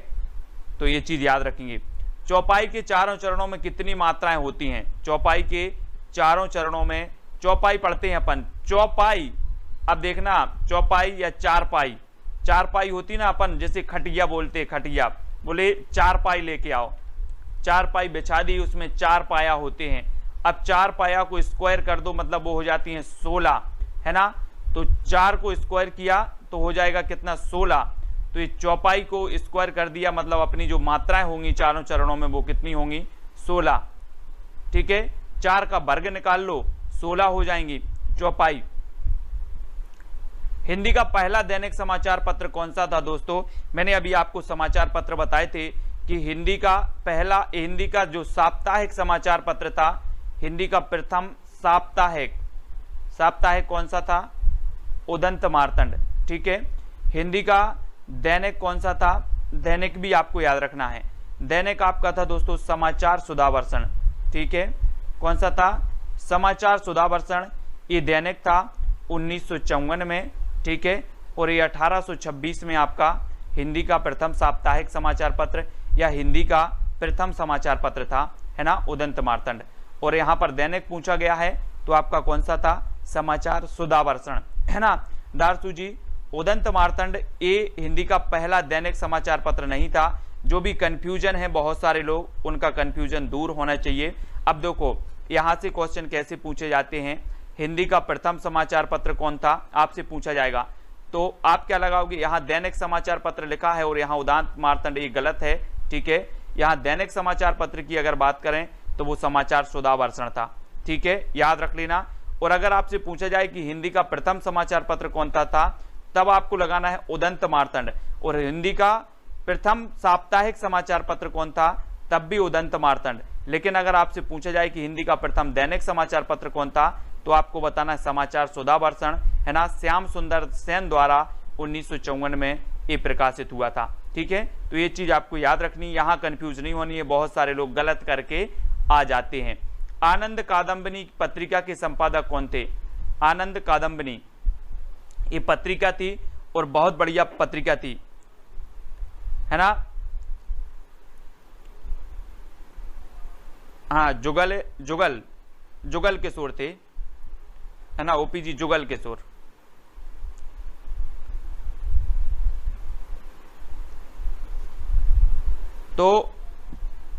Speaker 1: तो ये चीज याद रखेंगे। चौपाई के चारों चरणों में कितनी मात्राएं होती हैं? चौपाई के चारों चरणों में, चौपाई पढ़ते हैं अपन, चौपाई, अब देखना चौपाई या चारपाई, चारपाई होती ना, अपन जैसे खटिया बोलते, खटिया बोले चारपाई लेके आओ, चारपाई बिछा दी, उसमें 4 पाया होते हैं। अब 4 पाया को स्क्वायर कर दो, मतलब वो हो जाती हैं 16, है ना। तो 4 को स्क्वायर किया तो हो जाएगा कितना? 16। तो ये चौपाई को स्क्वायर कर दिया, मतलब अपनी जो मात्राएं होंगी चारों चरणों में वो कितनी होंगी? 16। ठीक है, 4 का वर्ग निकाल लो, 16 हो जाएंगी चौपाई। हिंदी का पहला दैनिक समाचार पत्र कौन सा था दोस्तों? मैंने अभी आपको समाचार पत्र बताए थे कि हिंदी का जो साप्ताहिक समाचार पत्र था, हिंदी का प्रथम साप्ताहिक कौन सा था? उदंत मार्तंड। ठीक है, हिंदी का दैनिक कौन सा था? दैनिक भी आपको याद रखना है। दैनिक आपका था दोस्तों समाचार सुधावर्षण। ठीक है, कौन सा था? समाचार सुधावर्षण। ये दैनिक था 1954 में। ठीक है, और ये 1826 में आपका हिंदी का प्रथम साप्ताहिक समाचार पत्र या हिंदी का प्रथम समाचार पत्र था, है ना, उदंत मार्तंड। और यहाँ पर दैनिक पूछा गया है तो आपका कौन सा था? समाचार सुधावर्षण, है ना। दारसू जी, उदंत मार्तंड ये हिंदी का पहला दैनिक समाचार पत्र नहीं था। जो भी कंफ्यूजन है, बहुत सारे लोग, उनका कंफ्यूजन दूर होना चाहिए। अब देखो यहाँ से क्वेश्चन कैसे पूछे जाते हैं, हिंदी का प्रथम समाचार पत्र कौन था आपसे पूछा जाएगा, तो आप क्या लगाओगे? यहाँ दैनिक समाचार पत्र लिखा है और यहाँ उदंत मार्तंड, ये गलत है। ठीक है, यहाँ दैनिक समाचार पत्र की अगर बात करें तो वो समाचार सुधावर्षण था। ठीक है, याद रख लेना। और अगर आपसे पूछा जाए कि हिंदी का प्रथम समाचार पत्र कौन सा था, तब आपको लगाना है उदंत मार्तंड। और हिंदी का प्रथम साप्ताहिक समाचार पत्र कौन था, तब भी उदंत मार्तंड। लेकिन अगर आपसे पूछा जाए कि हिंदी का प्रथम दैनिक समाचार पत्र कौन था, तो आपको बताना है समाचार सुधावर्षण, है ना। श्याम सुंदर सेन द्वारा 1954 में ये प्रकाशित हुआ था। ठीक है, तो ये चीज आपको याद रखनी, यहाँ कंफ्यूज नहीं होनी है, बहुत सारे लोग गलत करके आ जाते हैं। आनंद कादम्बिनी पत्रिका के संपादक कौन थे? आनंद कादम्बिनी ये पत्रिका थी और बहुत बढ़िया पत्रिका थी, है ना। हाँ, जुगल किशोर थे, है ना, ओपी जी जुगल किशोर। तो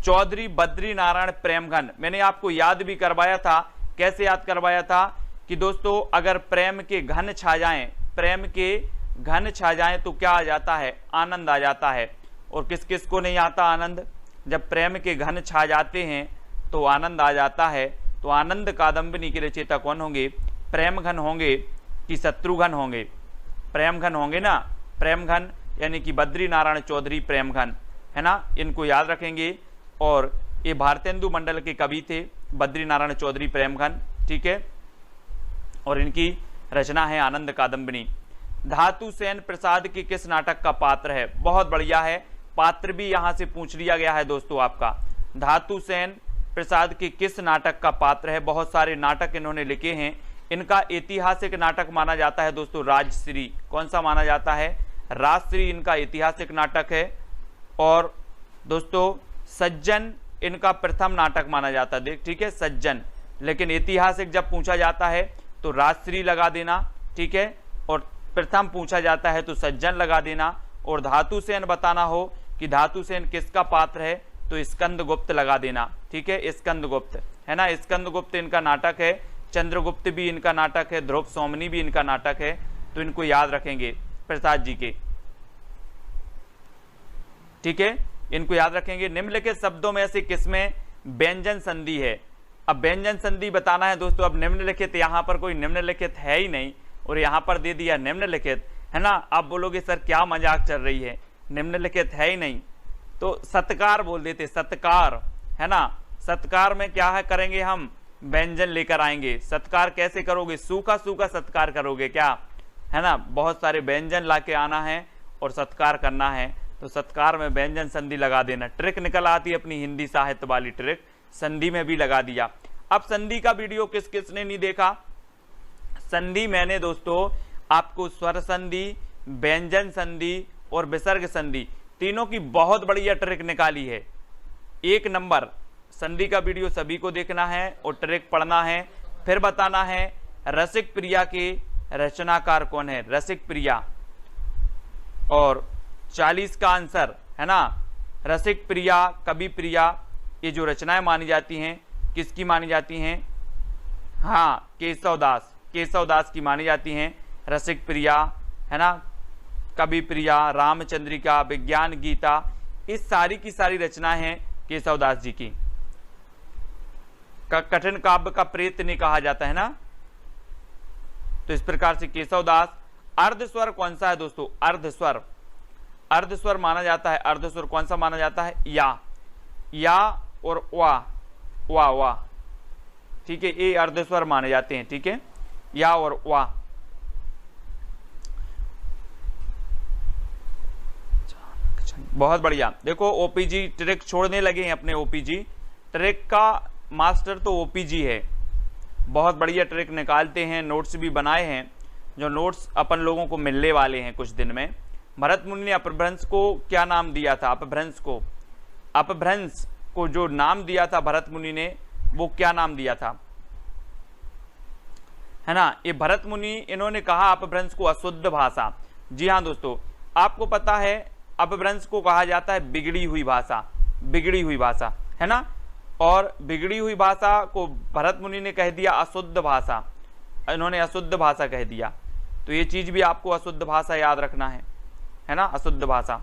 Speaker 1: चौधरी बद्री नारायण प्रेमघन, मैंने आपको याद भी करवाया था। कैसे याद करवाया था कि दोस्तों अगर प्रेम के घन छा जाएं, प्रेम के घन छा जाएं तो क्या आ जाता है? आनंद आ जाता है। और किस किस को नहीं आता आनंद? जब प्रेम के घन छा जाते हैं तो आनंद आ जाता है। तो आनंद कादम्बिनी के रचयिता कौन होंगे? प्रेमघन होंगे कि शत्रुघ्न होंगे? प्रेमघन होंगे ना, प्रेमघन यानी कि बद्री नारायण चौधरी प्रेमघन, है ना, इनको याद रखेंगे। और ये भारतेंदु मंडल के कवि थे बद्री नारायण चौधरी प्रेमघन। ठीक है, और इनकी रचना है आनंद कादंबनी। धातु सेन प्रसाद की किस नाटक का पात्र है? बहुत बढ़िया है, पात्र भी यहां से पूछ लिया गया है दोस्तों आपका। धातु सेन प्रसाद की किस नाटक का पात्र है? बहुत सारे नाटक इन्होंने लिखे हैं। इनका ऐतिहासिक नाटक माना जाता है दोस्तों राजश्री। कौन सा माना जाता है? राजश्री इनका ऐतिहासिक नाटक है। और दोस्तों सज्जन इनका प्रथम नाटक माना जाता है, ठीक है, सज्जन। लेकिन ऐतिहासिक जब पूछा जाता है तो राजश्री लगा देना, ठीक है, और प्रथम पूछा जाता है तो सज्जन लगा देना। और धातु सेन बताना हो कि धातु सेन किसका पात्र है तो स्कंदगुप्त लगा देना, ठीक है, स्कंदगुप्त है ना। स्कंदगुप्त इनका नाटक है, चंद्रगुप्त भी इनका नाटक है, ध्रुव सोमनी भी इनका नाटक है। तो इनको याद रखेंगे प्रसाद जी के, ठीक है, इनको याद रखेंगे। निम्नलिखित शब्दों में से किसमें व्यंजन संधि है? अब व्यंजन संधि बताना है दोस्तों। अब निम्नलिखित, यहां पर कोई निम्नलिखित है ही नहीं और यहां पर दे दिया निम्नलिखित, है ना। आप बोलोगे सर क्या मजाक चल रही है, निम्नलिखित है ही नहीं, तो सत्कार बोल देते, सत्कार, है ना। सत्कार में क्या है करेंगे हम? व्यंजन लेकर आएंगे। सत्कार कैसे करोगे? सूखा सूखा सत्कार करोगे क्या, है ना। बहुत सारे व्यंजन लाके आना है और सत्कार करना है, तो सत्कार में व्यंजन संधि लगा देना। ट्रिक निकल आती है अपनी हिंदी साहित्य वाली ट्रिक, संधि में भी लगा दिया। अब संधि का वीडियो किस किस ने नहीं देखा? संधि मैंने दोस्तों आपको स्वर संधि, व्यंजन संधि और विसर्ग संधि तीनों की बहुत बढ़िया ट्रिक निकाली है। 1 नंबर संधि का वीडियो सभी को देखना है और ट्रिक पढ़ना है। फिर बताना है रसिक प्रिया के रचनाकार कौन है, रसिक प्रिया। और 40 का आंसर, है ना। रसिक प्रिया, कवि प्रिया, ये जो रचनाएं मानी जाती हैं किसकी मानी जाती हैं? हाँ, केशवदास, केशवदास की मानी जाती हैं। रसिक प्रिया, है ना, कवि प्रिया, रामचंद्रिका, विज्ञान गीता, इस सारी की सारी रचनाएं हैं केशवदास जी की। कठिन काव्य का प्रेत नहीं कहा जाता है ना। तो इस प्रकार से केशवदास। अर्धस्वर कौन सा है दोस्तों? अर्धस्वर, अर्धस्वर माना जाता है। अर्धस्वर कौन सा माना जाता है? या और वा, ठीक है, ये अर्धस्वर माने जाते हैं, ठीक है, या और वा। बहुत बढ़िया। देखो ओपीजी ट्रिक छोड़ने लगे हैं अपने। ओपीजी ट्रिक का मास्टर तो ओपीजी है, बहुत बढ़िया ट्रिक निकालते हैं, नोट्स भी बनाए हैं, जो नोट्स अपन लोगों को मिलने वाले हैं कुछ दिन में। भरत मुनि ने अपभ्रंश को क्या नाम दिया था? अपभ्रंश को जो नाम दिया था भरत मुनि ने, वो क्या नाम दिया था, है ना। ये भरत मुनि, इन्होंने कहा अपभ्रंश को अशुद्ध भाषा। जी हाँ दोस्तों, आपको पता है अपभ्रंश को कहा जाता है बिगड़ी हुई भाषा, बिगड़ी हुई भाषा, है ना। और बिगड़ी हुई भाषा को भरत मुनि ने कह दिया अशुद्ध भाषा, इन्होंने अशुद्ध भाषा कह दिया। तो ये चीज भी आपको अशुद्ध भाषा याद रखना है ना, अशुद्ध भाषा।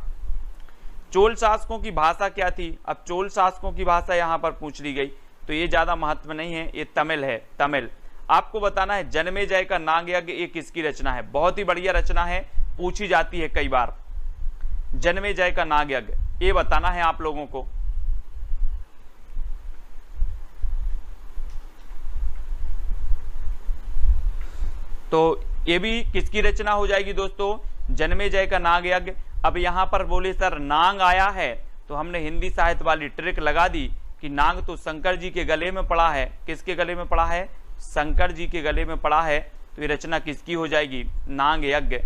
Speaker 1: चोल शासकों की भाषा क्या थी? अब चोल शासकों की भाषा यहां पर पूछ ली गई, तो ये ज्यादा महत्व नहीं है, ये तमिल है, तमिल। आपको बताना है जन्मेजय का नाग यज्ञ ये किसकी रचना है? बहुत ही बढ़िया रचना है, पूछी जाती है कई बार। जन्मेजय का नाग यज्ञ ये बताना है आप लोगों को। तो ये भी किसकी रचना हो जाएगी दोस्तों? जन्मेजय का नाग यज्ञ। अब यहां पर बोले सर नांग आया है, तो हमने हिंदी साहित्य वाली ट्रिक लगा दी कि नांग तो शंकर जी के गले में पड़ा है। किसके गले में पड़ा है? शंकर जी के गले में पड़ा है। तो ये रचना किसकी हो जाएगी? नांग यज्ञ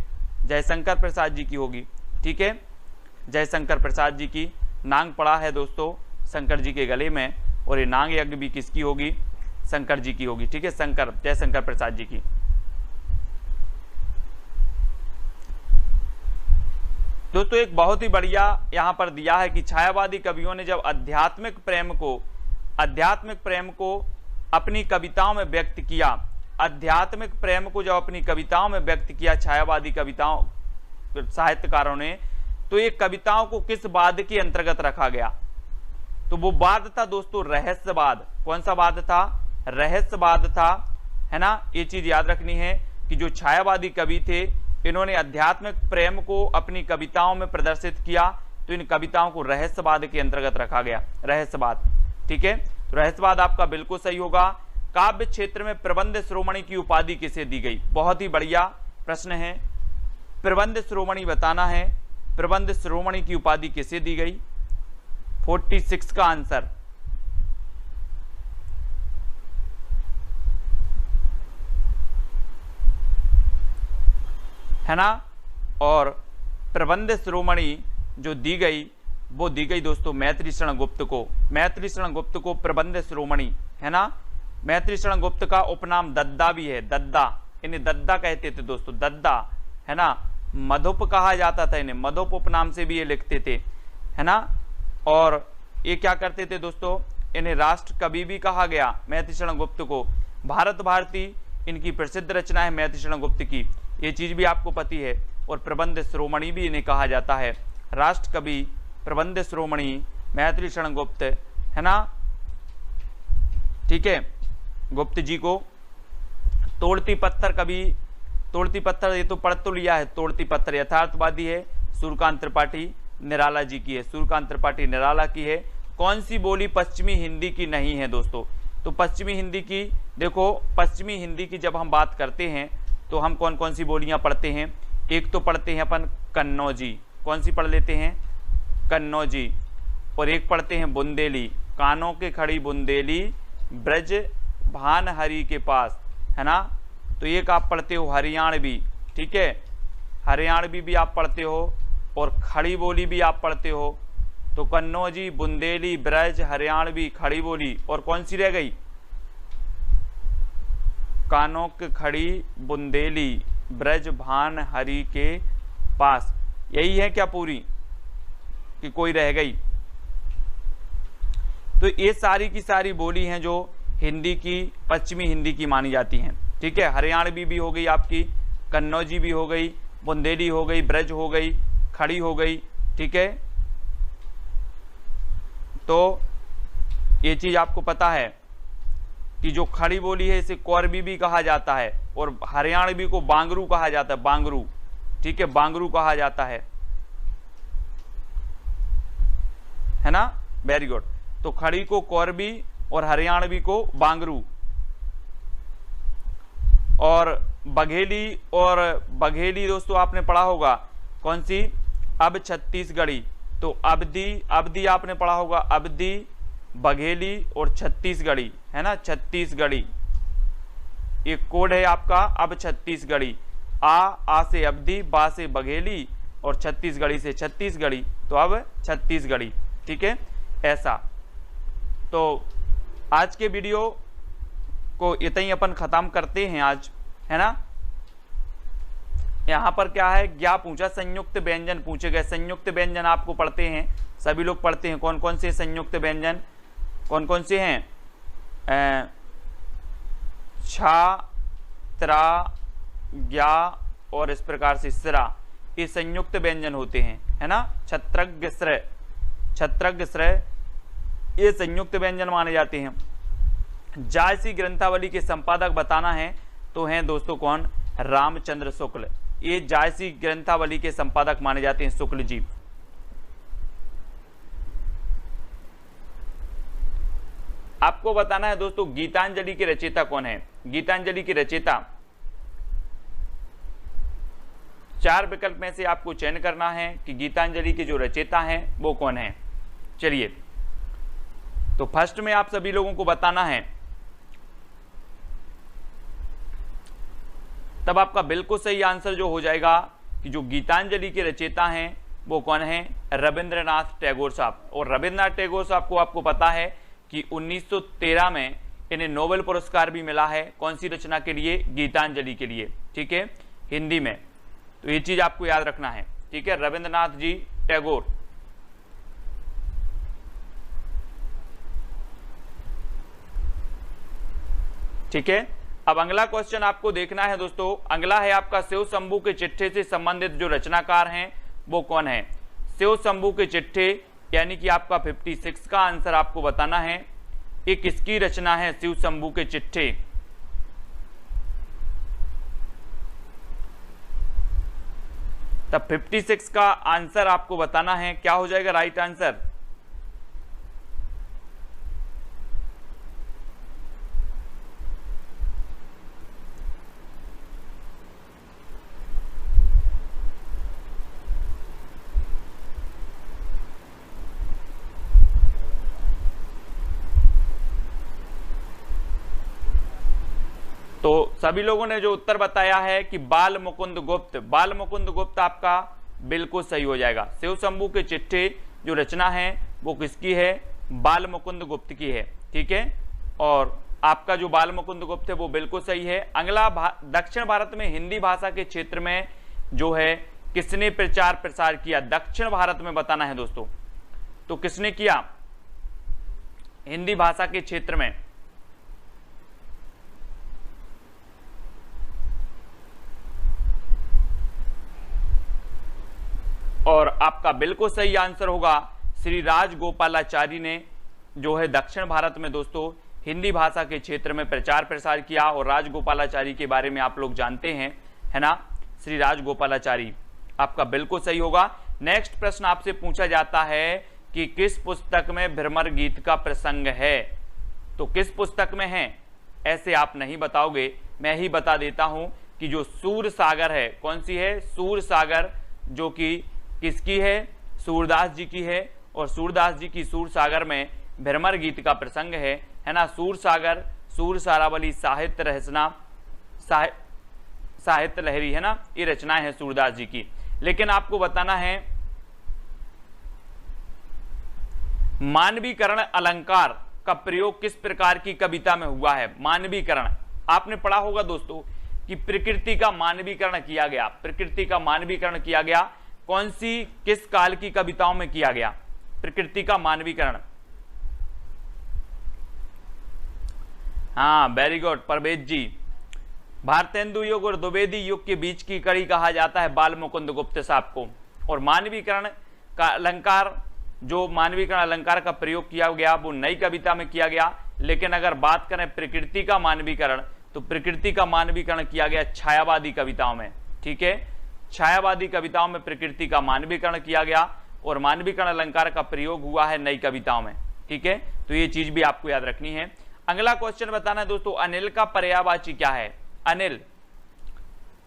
Speaker 1: जयशंकर प्रसाद जी की होगी, ठीक है, जयशंकर प्रसाद जी की। नांग पड़ा है दोस्तों शंकर जी के गले में, और ये नांग यज्ञ भी किसकी होगी? शंकर जी की होगी, ठीक है, शंकर, जयशंकर प्रसाद जी की। दोस्तों एक बहुत ही बढ़िया यहां पर दिया है कि छायावादी कवियों ने जब आध्यात्मिक प्रेम को अपनी कविताओं में व्यक्त किया, आध्यात्मिक प्रेम को जब अपनी कविताओं में व्यक्त किया छायावादी कविताओं साहित्यकारों ने, तो ये कविताओं को किस वाद के अंतर्गत रखा गया? तो वो वाद था दोस्तों रहस्यवाद। कौन सा वाद था? रहस्यवाद था, है ना। ये चीज याद रखनी है कि जो छायावादी कवि थे, इन्होंने आध्यात्मिक प्रेम को अपनी कविताओं में प्रदर्शित किया, तो इन कविताओं को रहस्यवाद के अंतर्गत रखा गया, रहस्यवाद, ठीक है। तो रहस्यवाद आपका बिल्कुल सही होगा। काव्य क्षेत्र में प्रबंध शिरोमणि की उपाधि किसे दी गई? बहुत ही बढ़िया प्रश्न है। प्रबंध शिरोमणि बताना है, प्रबंध शिरोमणि की उपाधि किसे दी गई? 46 का आंसर है ना। और प्रबंध शिरोमणि जो दी गई वो दी गई दोस्तों मैथिली शरण गुप्त को। मैथिली शरण गुप्त को प्रबंध शिरोमणि, है ना। मैथिली शरण गुप्त का उपनाम दद्दा भी है, दद्दा, इन्हें दद्दा कहते थे दोस्तों, दद्दा, है ना। मधुप कहा जाता था इन्हें, मधुप उपनाम से भी ये लिखते थे, है ना। और ये क्या करते थे दोस्तों, इन्हें राष्ट्र कवि भी कहा गया मैथिली शरण गुप्त को। भारत भारती इनकी प्रसिद्ध रचना है मैथिली शरण गुप्त की, ये चीज भी आपको पता है। और प्रबंध शिरोमणि भी इन्हें कहा जाता है, राष्ट्र कवि, प्रबंध शिरोमणि, मैथिली शरण गुप्त, है ना। ठीक है, गुप्त जी को तोड़ती पत्थर कवि, तोड़ती पत्थर ये तो पढ़ तो लिया है, तोड़ती पत्थर यथार्थवादी है, सूर्यकांत त्रिपाठी निराला जी की है, सूर्यकांत त्रिपाठी निराला की है। कौन सी बोली पश्चिमी हिंदी की नहीं है दोस्तों? तो पश्चिमी हिंदी की, देखो पश्चिमी हिंदी की जब हम बात करते हैं तो हम कौन कौन सी बोलियां पढ़ते हैं? एक तो पढ़ते हैं अपन कन्नौजी, कौन सी पढ़ लेते हैं? कन्नौजी। और एक पढ़ते हैं बुंदेली, कानों के खड़ी बुंदेली ब्रज भान हरि के पास, है ना। तो एक आप पढ़ते हो हरियाणवी, ठीक है, हरियाणवी भी आप पढ़ते हो, और खड़ी बोली भी आप पढ़ते हो। तो कन्नौजी, बुंदेली, ब्रज, हरियाणवी, खड़ी बोली, और कौन सी रह गई? कानों की खड़ी बुंदेली ब्रज भान हरि के पास। यही है क्या पूरी, कि कोई रह गई? तो ये सारी की सारी बोली हैं जो हिंदी की, पश्चिमी हिंदी की मानी जाती हैं, ठीक है। हरियाणवी भी हो गई आपकी, कन्नौजी भी हो गई, बुंदेली हो गई, ब्रज हो गई, खड़ी हो गई, ठीक है। तो ये चीज आपको पता है कि जो खड़ी बोली है इसे कौरवी भी कहा जाता है, और हरियाणवी को बांगरू कहा जाता है, बांगरू, ठीक है, बांगरू कहा जाता है ना। Very good. तो खड़ी को कौरवी और हरियाणवी को बांगरू। और बघेली, और बघेली दोस्तों आपने पढ़ा होगा, कौन सी? अब छत्तीसगढ़ी। तो अवधी आपने पढ़ा होगा, अवधी, बघेली और छत्तीसगढ़ी, है ना। छत्तीसगढ़ी एक कोड है आपका, अब छत्तीसगढ़ी। आ से अवधी, बा से बघेली, और छत्तीसगढ़ी से छत्तीसगढ़ी, तो अब छत्तीसगढ़ी, ठीक है। ऐसा। तो आज के वीडियो को इतना ही अपन खत्म करते हैं आज, है ना। यहाँ पर क्या है, क्या पूछा? संयुक्त व्यंजन पूछे गए। संयुक्त व्यंजन आपको पढ़ते हैं, सभी लोग पढ़ते हैं। कौन कौन से संयुक्त व्यंजन, कौन कौन से हैं? छा, त्रा, ज्ञा और इस प्रकार से सिरा, ये संयुक्त व्यंजन होते हैं, है ना। छत्रज्ञ श्रय, छत्रज्ञ श्रय, ये संयुक्त व्यंजन माने जाते हैं। जायसी ग्रंथावली के संपादक बताना है तो हैं दोस्तों कौन? रामचंद्र शुक्ल। ये जायसी ग्रंथावली के संपादक माने जाते हैं, शुक्ल जी। आपको बताना है दोस्तों गीतांजलि के रचयिता कौन है? गीतांजलि के रचयिता, 4 विकल्प में से आपको चयन करना है कि गीतांजलि के जो रचयिता हैं वो कौन है। चलिए, तो फर्स्ट में आप सभी लोगों को बताना है, तब आपका बिल्कुल सही आंसर जो हो जाएगा कि जो गीतांजलि के रचयिता हैं वो कौन है? रविंद्रनाथ टैगोर साहब। और रविंद्रनाथ टैगोर साहब को आपको पता है कि 1913 में इन्हें नोबेल पुरस्कार भी मिला है। कौन सी रचना के लिए? गीतांजलि के लिए, ठीक है, हिंदी में। तो ये चीज आपको याद रखना है, ठीक है, रविंद्रनाथ जी टैगोर। ठीक है। अब अगला क्वेश्चन आपको देखना है दोस्तों, अगला है आपका शिव शंभू के चिट्ठे से संबंधित जो रचनाकार हैं वो कौन है? शिव शंभू के चिट्ठे, यानी कि आपका 56 का आंसर आपको बताना है। ये किसकी रचना है शिव शंभू के चिट्ठे? तब 56 का आंसर आपको बताना है, क्या हो जाएगा राइट आंसर? तो सभी लोगों ने जो उत्तर बताया है कि बाल मुकुंद गुप्त, बाल मुकुंद गुप्त आपका बिल्कुल सही हो जाएगा। शिव शंभू के चिट्ठे जो रचना है वो किसकी है? बाल मुकुंद गुप्त की है। ठीक है, और आपका जो बाल मुकुंद गुप्त है वो बिल्कुल सही है। अगला दक्षिण भारत में हिंदी भाषा के क्षेत्र में जो है किसने प्रचार प्रसार किया? दक्षिण भारत में बताना है दोस्तों। तो किसने किया हिंदी भाषा के क्षेत्र में? और आपका बिल्कुल सही आंसर होगा श्री राजगोपालाचारी ने जो है दक्षिण भारत में दोस्तों हिंदी भाषा के क्षेत्र में प्रचार प्रसार किया। और राजगोपालाचारी के बारे में आप लोग जानते हैं, है ना, श्री राजगोपालाचारी आपका बिल्कुल सही होगा। नेक्स्ट प्रश्न आपसे पूछा जाता है कि किस पुस्तक में भ्रमर गीत का प्रसंग है? तो किस पुस्तक में है ऐसे आप नहीं बताओगे, मैं ही बता देता हूं कि जो सूर सागर है, कौन सी है? सूर सागर, जो कि किसकी है? सूरदास जी की है। और सूरदास जी की सूर सागर में भ्रमर गीत का प्रसंग है ना। सूर सागर, सूर सारावली, साहित्य रचना, साहित्य लहरी, है ना, ये रचनाएं हैं सूरदास जी की। लेकिन आपको बताना है मानवीकरण अलंकार का प्रयोग किस प्रकार की कविता में हुआ है? मानवीकरण आपने पढ़ा होगा दोस्तों कि प्रकृति का मानवीकरण किया गया। प्रकृति का मानवीकरण किया गया कौन सी, किस काल की कविताओं में किया गया प्रकृति का मानवीकरण? हाँ, वेरी गुड परवेज जी। भारतेंदु युग और द्विवेदी युग के बीच की कड़ी कहा जाता है बाल मुकुंद गुप्त साहब को। और मानवीकरण का अलंकार, जो मानवीकरण अलंकार का प्रयोग किया गया वो नई कविता में किया गया। लेकिन अगर बात करें प्रकृति का मानवीकरण, तो प्रकृति का मानवीकरण किया गया छायावादी कविताओं में। ठीक है, छायावादी कविताओं में प्रकृति का मानवीकरण किया गया और मानवीकरण अलंकार का प्रयोग हुआ है नई कविताओं में। ठीक है, तो ये चीज भी आपको याद रखनी है। अगला क्वेश्चन बताना है दोस्तों, अनिल का पर्यायवाची क्या है? अनिल,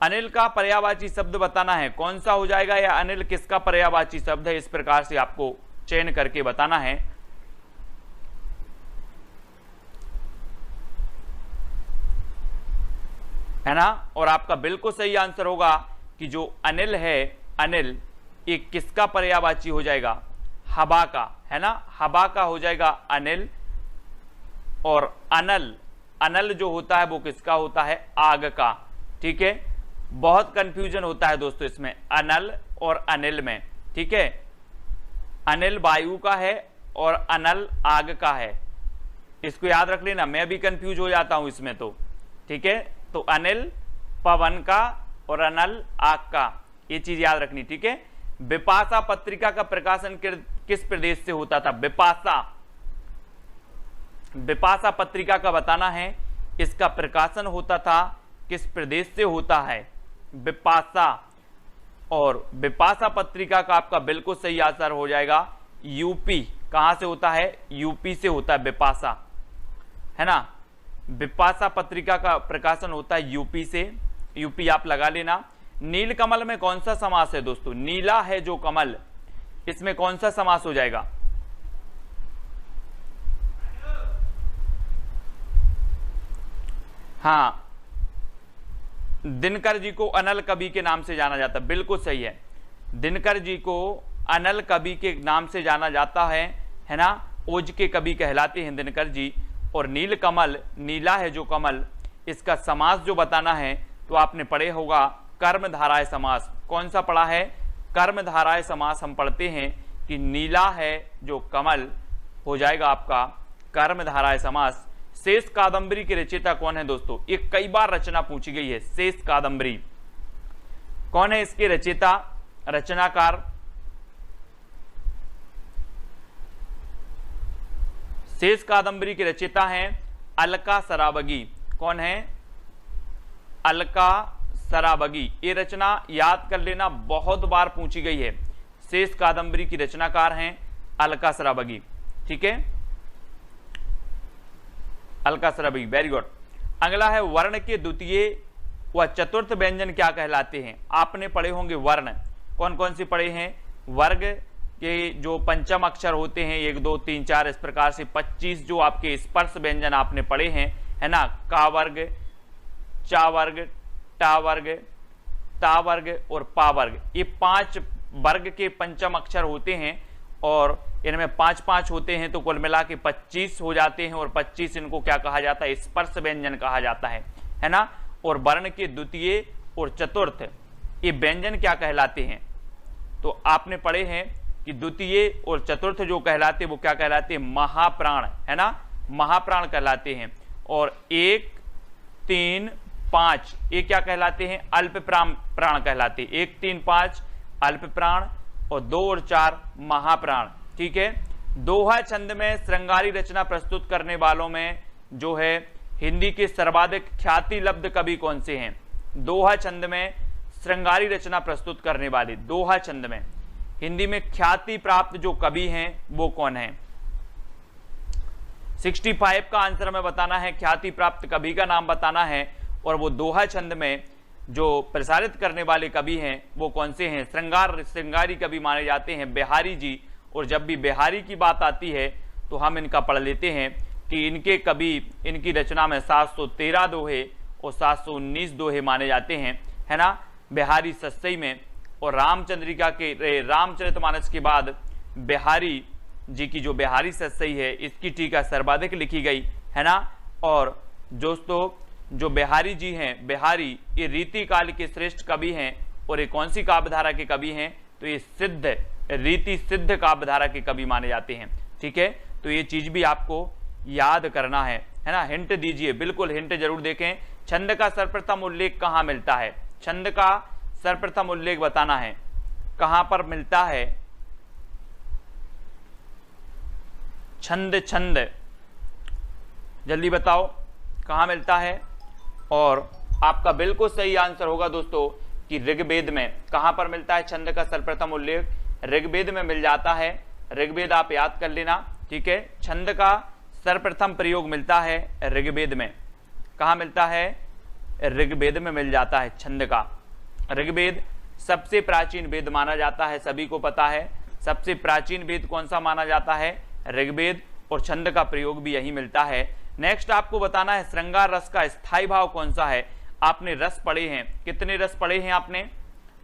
Speaker 1: अनिल का पर्यायवाची शब्द बताना है, कौन सा हो जाएगा? या अनिल किसका पर्यायवाची शब्द है? इस प्रकार से आपको चयन करके बताना है। ना, और आपका बिल्कुल सही आंसर होगा कि जो अनिल है, अनिल ये किसका पर्यायवाची हो जाएगा? हवा का, है ना, हवा का हो जाएगा अनिल। और अनल, अनल जो होता है वो किसका होता है? आग का। ठीक है, बहुत कंफ्यूजन होता है दोस्तों इसमें अनल और अनिल में। ठीक है, अनिल वायु का है और अनल आग का है, इसको याद रख लेना, मैं भी कंफ्यूज हो जाता हूं इसमें तो। ठीक है, तो अनिल पवन का और अनल आग का, ये चीज याद रखनी। ठीक है, बिपाशा पत्रिका का प्रकाशन किस प्रदेश से होता था? बिपाशा, बिपाशा पत्रिका का बताना है, इसका प्रकाशन होता था किस प्रदेश से होता है? बिपाशा। और बिपाशा पत्रिका का आपका बिल्कुल सही आंसर हो जाएगा यूपी। कहां से होता है? यूपी से होता है बिपाशा, है ना। बिपाशा पत्रिका का प्रकाशन होता है यूपी से, यूपी आप लगा लेना। नीलकमल में कौन सा समास है दोस्तों? नीला है जो कमल, इसमें कौन सा समास हो जाएगा? हाँ, दिनकर जी को अनल कवि के नाम से जाना जाता है, बिल्कुल सही है। दिनकर जी को अनल कवि के नाम से जाना जाता है ना, ओज के कवि कहलाते हैं दिनकर जी। और नीलकमल, नीला है जो कमल, इसका समास जो बताना है तो आपने पढ़े होगा कर्मधाराय समास। कौन सा पढ़ा है? कर्मधाराय समास हम पढ़ते हैं कि नीला है जो कमल हो जाएगा आपका कर्मधाराय समास। शेष कादंबरी के रचयिता कौन है दोस्तों? ये कई बार रचना पूछी गई है। शेष कादंबरी कौन है इसके रचयिता, रचनाकार? शेष कादंबरी के रचयिता हैं अलका सराबगी। कौन है? अलका सराबगी। ये रचना याद कर लेना, बहुत बार पूछी गई है। शेष कादंबरी की रचनाकार हैं अलका सराबगी। ठीक है, अलका सराबगी, वेरी गुड। अगला है वर्ण के द्वितीय व चतुर्थ व्यंजन क्या कहलाते हैं? आपने पढ़े होंगे वर्ण, कौन कौन से पढ़े हैं? वर्ग के जो पंचम अक्षर होते हैं 1 2 3 4 इस प्रकार से 25 जो आपके स्पर्श व्यंजन आपने पढ़े हैं, है ना। का वर्ग, चा वर्ग, टा वर्ग, ता वर्ग और पा वर्ग। ये 5 वर्ग के पंचम अक्षर होते हैं और इनमें 5-5 होते हैं, तो कुल मिला के 25 हो जाते हैं और 25 इनको क्या कहा जाता है? स्पर्श व्यंजन कहा जाता है ना। और वर्ण के द्वितीय और चतुर्थ ये व्यंजन क्या कहलाते हैं? तो आपने पढ़े हैं कि द्वितीय और चतुर्थ जो कहलाते वो क्या कहलाते हैं? महाप्राण, है ना, महाप्राण कहलाते हैं। और 1, 3, 5 ये क्या कहलाते हैं? अल्प प्राण कहलाते हैं। 1, 3, 5 अल्प प्राण और 2 और 4 महाप्राण। ठीक है। दोहा छंद में श्रृंगारी रचना प्रस्तुत करने वालों में जो है हिंदी के सर्वाधिक ख्याति लब्ध कवि कौन से हैं? दोहा छंद में श्रृंगारी रचना प्रस्तुत करने वाले, दोहा छंद में हिंदी में ख्याति प्राप्त जो कवि हैं वो कौन है? 65 का आंसर हमें बताना है, ख्याति प्राप्त कवि का नाम बताना है। और वो दोहा छंद में जो प्रसारित करने वाले कवि हैं वो कौन से हैं? श्रृंगारी कवि माने जाते हैं बिहारी जी। और जब भी बिहारी की बात आती है तो हम इनका पढ़ लेते हैं कि इनके कवि, इनकी रचना में 713 दोहे और 719 दोहे माने जाते हैं, है ना, बिहारी सस्सई में। और रामचंद्रिका के रामचरितमानस के बाद बिहारी जी की जो बिहारी सस्सई है इसकी टीका सर्वाधिक लिखी गई, है ना। और दोस्तों जो बिहारी जी हैं, बिहारी ये रीति काल के श्रेष्ठ कवि हैं। और ये कौन सी काव्यधारा के कवि हैं? तो ये सिद्ध, रीति सिद्ध काव्यधारा के कवि माने जाते हैं। ठीक है, तो ये चीज भी आपको याद करना है ना। हिंट दीजिए, बिल्कुल हिंट जरूर देखें। छंद का सर्वप्रथम उल्लेख कहाँ मिलता है? छंद का सर्वप्रथम उल्लेख बताना है, कहां पर मिलता है? छंद जल्दी बताओ कहां मिलता है। और आपका बिल्कुल सही आंसर होगा दोस्तों कि ऋग्वेद में। कहां पर मिलता है छंद का सर्वप्रथम उल्लेख? ऋग्वेद में मिल जाता है। ऋग्वेद आप याद कर लेना। ठीक है, छंद का सर्वप्रथम प्रयोग मिलता है ऋग्वेद में। कहां मिलता है? ऋग्वेद में मिल जाता है छंद का। ऋग्वेद सबसे प्राचीन वेद माना जाता है, सभी को पता है। सबसे प्राचीन वेद कौन सा माना जाता है? ऋग्वेद। और छंद का प्रयोग भी यही मिलता है। नेक्स्ट आपको बताना है श्रृंगार रस का स्थायी भाव कौन सा है? आपने रस पढ़े हैं, कितने रस पढ़े हैं आपने?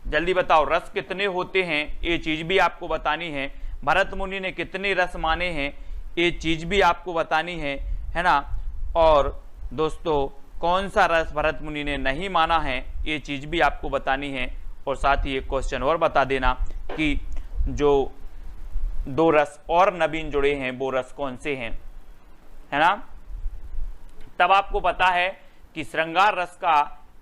Speaker 1: जल्दी बताओ, रस कितने होते हैं ये चीज भी आपको बतानी है। भरत मुनि ने कितने रस माने हैं ये चीज भी आपको बतानी है ना। और दोस्तों कौन सा रस भरत मुनि ने नहीं माना है ये चीज भी आपको बतानी है। और साथ ही एक क्वेश्चन और बता देना कि जो 2 रस और नवीन जुड़े हैं वो रस कौन से हैं, है ना। तब आपको पता है कि श्रृंगार रस का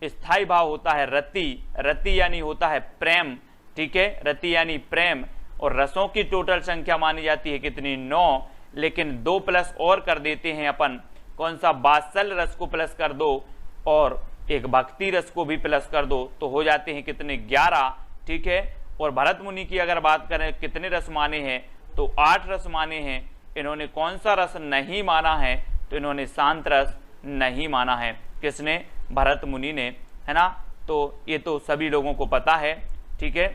Speaker 1: स्थायी भाव होता है रति। रति यानी होता है प्रेम। ठीक है, रति यानी प्रेम। और रसों की टोटल संख्या मानी जाती है कितनी? 9। लेकिन 2 प्लस और कर देते हैं अपन। कौन सा? वात्सल रस को प्लस कर दो और एक भक्ति रस को भी प्लस कर दो तो हो जाते हैं कितने? 11। ठीक है। और भरत मुनि की अगर बात करें कितने रस माने हैं तो 8 रस माने हैं। इन्होंने कौन सा रस नहीं माना है? तो इन्होंने शांत रस नहीं माना है। किसने? भरत मुनि ने, है ना। तो ये तो सभी लोगों को पता है। ठीक है।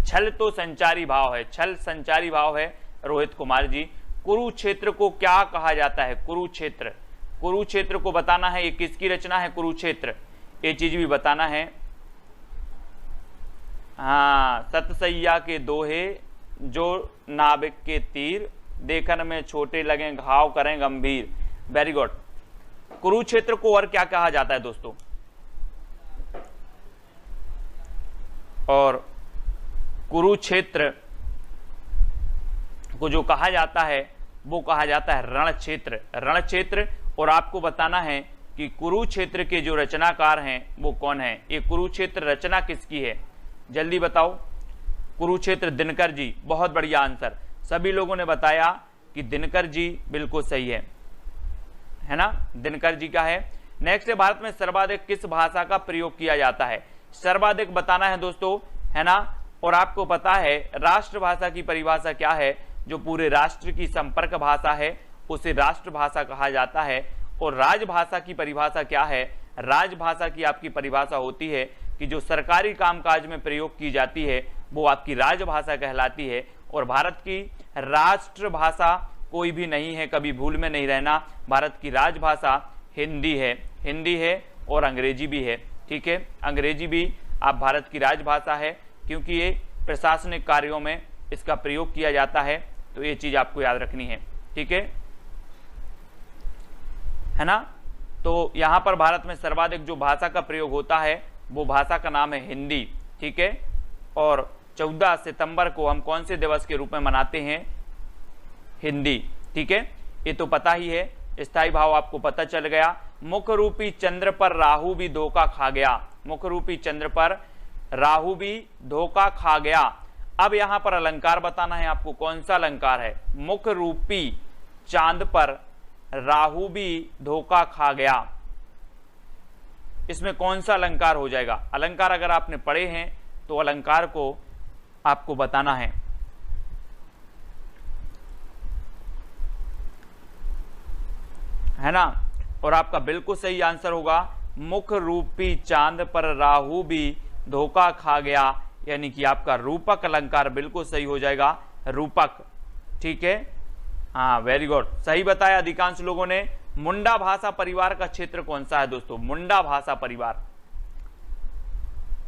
Speaker 1: छल तो संचारी भाव है, छल संचारी भाव है रोहित कुमार जी। कुरुक्षेत्र को क्या कहा जाता है? कुरुक्षेत्र, कुरुक्षेत्र को बताना है। ये किसकी रचना है कुरुक्षेत्र? ये चीज भी बताना है। हाँ, सतसैया के दोहे जो नाविक के तीर, देखन में छोटे लगे घाव करें गंभीर। Very good. कुरुक्षेत्र को और क्या कहा जाता है दोस्तों? और कुरुक्षेत्र को जो कहा जाता है वो कहा जाता है रण क्षेत्र, रण क्षेत्र। और आपको बताना है कि कुरुक्षेत्र के जो रचनाकार हैं वो कौन है? ये कुरुक्षेत्र रचना किसकी है? जल्दी बताओ। कुरुक्षेत्र दिनकर जी, बहुत बढ़िया आंसर। सभी लोगों ने बताया कि दिनकर जी बिल्कुल सही है ना, दिनकर जी का है। नेक्स्ट है, भारत में सर्वाधिक किस भाषा का प्रयोग किया जाता है? सर्वाधिक बताना है दोस्तों, है ना। और आपको पता है राष्ट्रभाषा की परिभाषा क्या है? जो पूरे राष्ट्र की संपर्क भाषा है उसे राष्ट्रभाषा कहा जाता है। और राजभाषा की परिभाषा क्या है? राजभाषा की आपकी परिभाषा होती है कि जो सरकारी कामकाज में प्रयोग की जाती है वो आपकी राजभाषा कहलाती है। और भारत की राष्ट्रभाषा कोई भी नहीं है, कभी भूल में नहीं रहना। भारत की राजभाषा हिंदी है, हिंदी है। और अंग्रेजी भी है। ठीक है, अंग्रेजी भी आप भारत की राजभाषा है, क्योंकि ये प्रशासनिक कार्यों में इसका प्रयोग किया जाता है, तो ये चीज आपको याद रखनी है। ठीक है ना। तो यहाँ पर भारत में सर्वाधिक जो भाषा का प्रयोग होता है वो भाषा का नाम है हिंदी। ठीक है, और 14 सितंबर को हम कौन से दिवस के रूप में मनाते हैं? हिंदी। ठीक है, ये तो पता ही है। स्थायी भाव आपको पता चल गया। मुख रूपी चंद्र पर राहु भी धोखा खा गया। मुख रूपी चंद्र पर राहु भी धोखा खा गया। अब यहां पर अलंकार बताना है आपको, कौन सा अलंकार है? मुख रूपी चांद पर राहु भी धोखा खा गया। इसमें कौन सा अलंकार हो जाएगा? अलंकार अगर आपने पढ़े हैं तो अलंकार को आपको बताना है ना। और आपका बिल्कुल सही आंसर होगा मुख रूपी चांद पर राहु भी धोखा खा गया, यानी कि आपका रूपक अलंकार बिल्कुल सही हो जाएगा, रूपक। ठीक है, हाँ, वेरी गुड, सही बताया अधिकांश लोगों ने। मुंडा भाषा परिवार का क्षेत्र कौन सा है दोस्तों? मुंडा भाषा परिवार,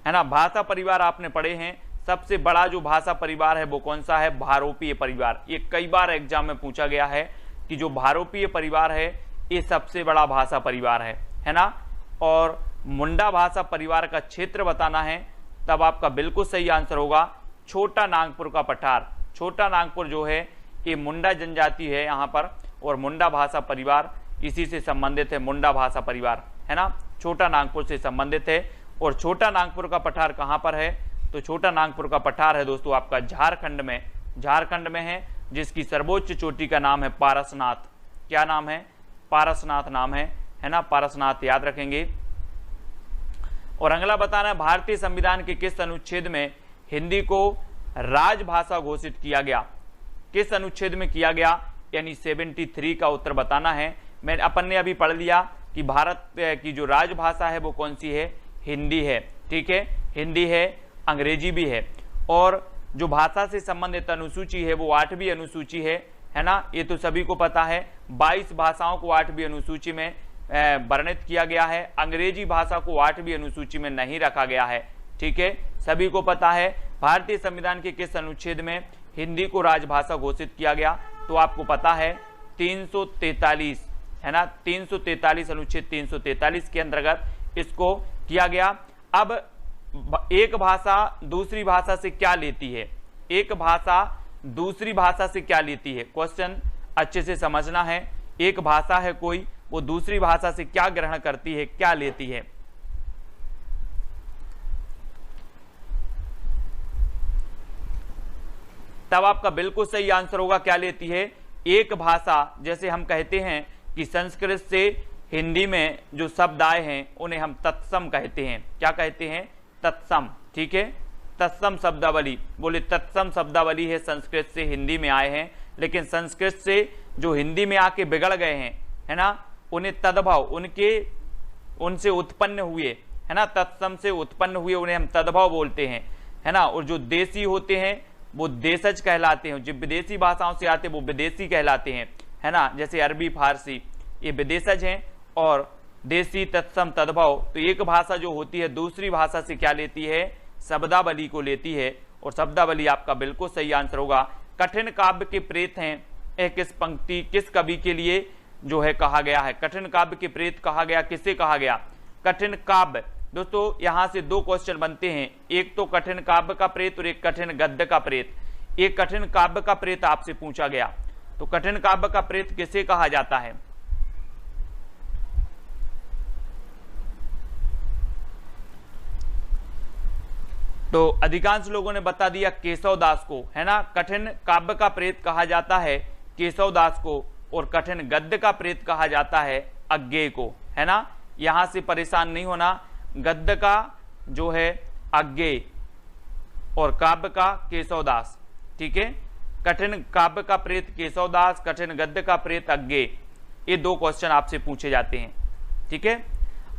Speaker 1: है ना। भाषा परिवार आपने पढ़े हैं। सबसे बड़ा जो भाषा परिवार है वो कौन सा है? भारोपीय परिवार। ये कई बार एग्जाम में पूछा गया है कि जो भारोपीय परिवार है ये सबसे बड़ा भाषा परिवार है ना। और मुंडा भाषा परिवार का क्षेत्र बताना है, तब आपका बिल्कुल सही आंसर होगा छोटा नागपुर का पठार। छोटा नागपुर जो है ये मुंडा जनजाति है यहाँ पर, और मुंडा भाषा परिवार इसी से संबंधित है। मुंडा भाषा परिवार, है ना, छोटा नागपुर से संबंधित है। और छोटा नागपुर का पठार कहाँ पर है? तो छोटा नागपुर का पठार है दोस्तों आपका झारखंड में। झारखंड में है, जिसकी सर्वोच्च चोटी का नाम है पारसनाथ। क्या नाम है? पारसनाथ नाम है ना। पारसनाथ याद रखेंगे। और अगला बताना है भारतीय संविधान के किस अनुच्छेद में हिंदी को राजभाषा घोषित किया गया? किस अनुच्छेद में किया गया? यानी 73 का उत्तर बताना है। मैं अपन ने अभी पढ़ लिया कि भारत की जो राजभाषा है वो कौन सी है? हिंदी है। ठीक है, हिंदी है, अंग्रेजी भी है। और जो भाषा से संबंधित अनुसूची है वो 8वीं अनुसूची है ना। ये तो सभी को पता है। 22 भाषाओं को 8वीं अनुसूची में वर्णित किया गया है। अंग्रेजी भाषा को 8वीं अनुसूची में नहीं रखा गया है। ठीक है, सभी को पता है। भारतीय संविधान के किस अनुच्छेद में हिंदी को राजभाषा घोषित किया गया? तो आपको पता है 343, है ना। 343 अनुच्छेद 343 के अंतर्गत इसको किया गया। अब एक भाषा दूसरी भाषा से क्या लेती है? एक भाषा दूसरी भाषा से क्या लेती है? क्वेश्चन अच्छे से समझना है। एक भाषा है कोई, वो दूसरी भाषा से क्या ग्रहण करती है, क्या लेती है? तब आपका बिल्कुल सही आंसर होगा क्या लेती है? एक भाषा, जैसे हम कहते हैं कि संस्कृत से हिंदी में जो शब्द आए हैं उन्हें हम तत्सम कहते हैं। क्या कहते हैं? तत्सम। ठीक है, तत्सम शब्दावली। बोले तत्सम शब्दावली है, संस्कृत से हिंदी में आए हैं। लेकिन संस्कृत से जो हिंदी में आके बिगड़ गए हैं, है ना, उन्हें तद्भव, उनसे उत्पन्न हुए, है ना, तत्सम से उत्पन्न हुए उन्हें हम तद्भव बोलते हैं, है ना। और जो देसी होते हैं वो देशज कहलाते हैं। जो विदेशी भाषाओं से आते हैं वो विदेशी कहलाते हैं, है ना। जैसे अरबी, फारसी, ये विदेशज हैं। और देसी, तत्सम, तद्भव। तो एक भाषा जो होती है दूसरी भाषा से क्या लेती है? शब्दावली को लेती है। और शब्दावली आपका बिल्कुल सही आंसर होगा। कठिन काव्य के प्रेत हैं, एक किस पंक्ति, किस कवि के लिए जो है कहा गया है? कठिन काव्य के प्रेत कहा गया, किसे कहा गया? कठिन काव्य। दोस्तों यहां से दो क्वेश्चन बनते हैं, एक तो कठिन काव्य का प्रेत और एक कठिन गद्य का प्रेत। एक कठिन काव्य का प्रेत आपसे पूछा गया, तो कठिन काव्य का प्रेत किसे कहा जाता है? तो अधिकांश लोगों ने बता दिया केशव दास को, है ना। कठिन काव्य का प्रेत कहा जाता है केशव दास को, और कठिन गद्य का प्रेत कहा जाता है अज्ञेय को, है ना। यहां से परेशान नहीं होना। गद्य का जो है अज्ञेय और काव्य का केशव दास। ठीक है, कठिन काव्य का प्रेत केशव दास, कठिन गद्य का प्रेत अज्ञेय। ये दो क्वेश्चन आपसे पूछे जाते हैं। ठीक है,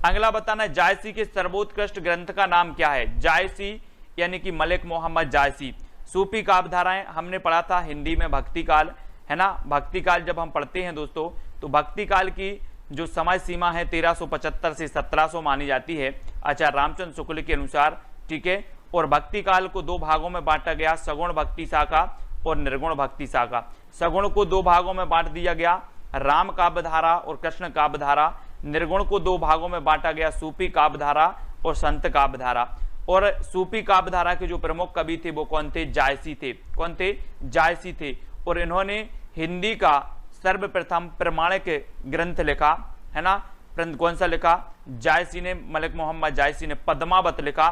Speaker 1: अगला बताना है जायसी के सर्वोत्कृष्ट ग्रंथ का नाम क्या है? जायसी यानी कि मलिक मोहम्मद जायसी। सूफी काव्य धाराएं हमने पढ़ा था हिंदी में भक्ति काल, है ना। भक्ति काल जब हम पढ़ते हैं दोस्तों, तो भक्ति काल की जो समय सीमा है 1375 से 1700 मानी जाती है आचार्य रामचंद्र शुक्ल के अनुसार, ठीक है। और भक्ति काल को दो भागों में बांटा गया, सगुण भक्ति शाखा और निर्गुण भक्ति शाखा। सगुण को दो भागों में बांट दिया गया, राम काव्य धारा और कृष्ण काव्य धारा। निर्गुण को दो भागों में बांटा गया, सूफी काव्य धारा और संत काव्य धारा। और सूफी काव्य धारा के जो प्रमुख कवि थे वो कौन थे? जायसी थे। कौन थे? जायसी थे। और इन्होंने हिंदी का सर्वप्रथम प्रमाणिक ग्रंथ लिखा, है ना। कौन सा लिखा? जायसी ने, मलिक मोहम्मद जायसी ने पद्मावत लिखा,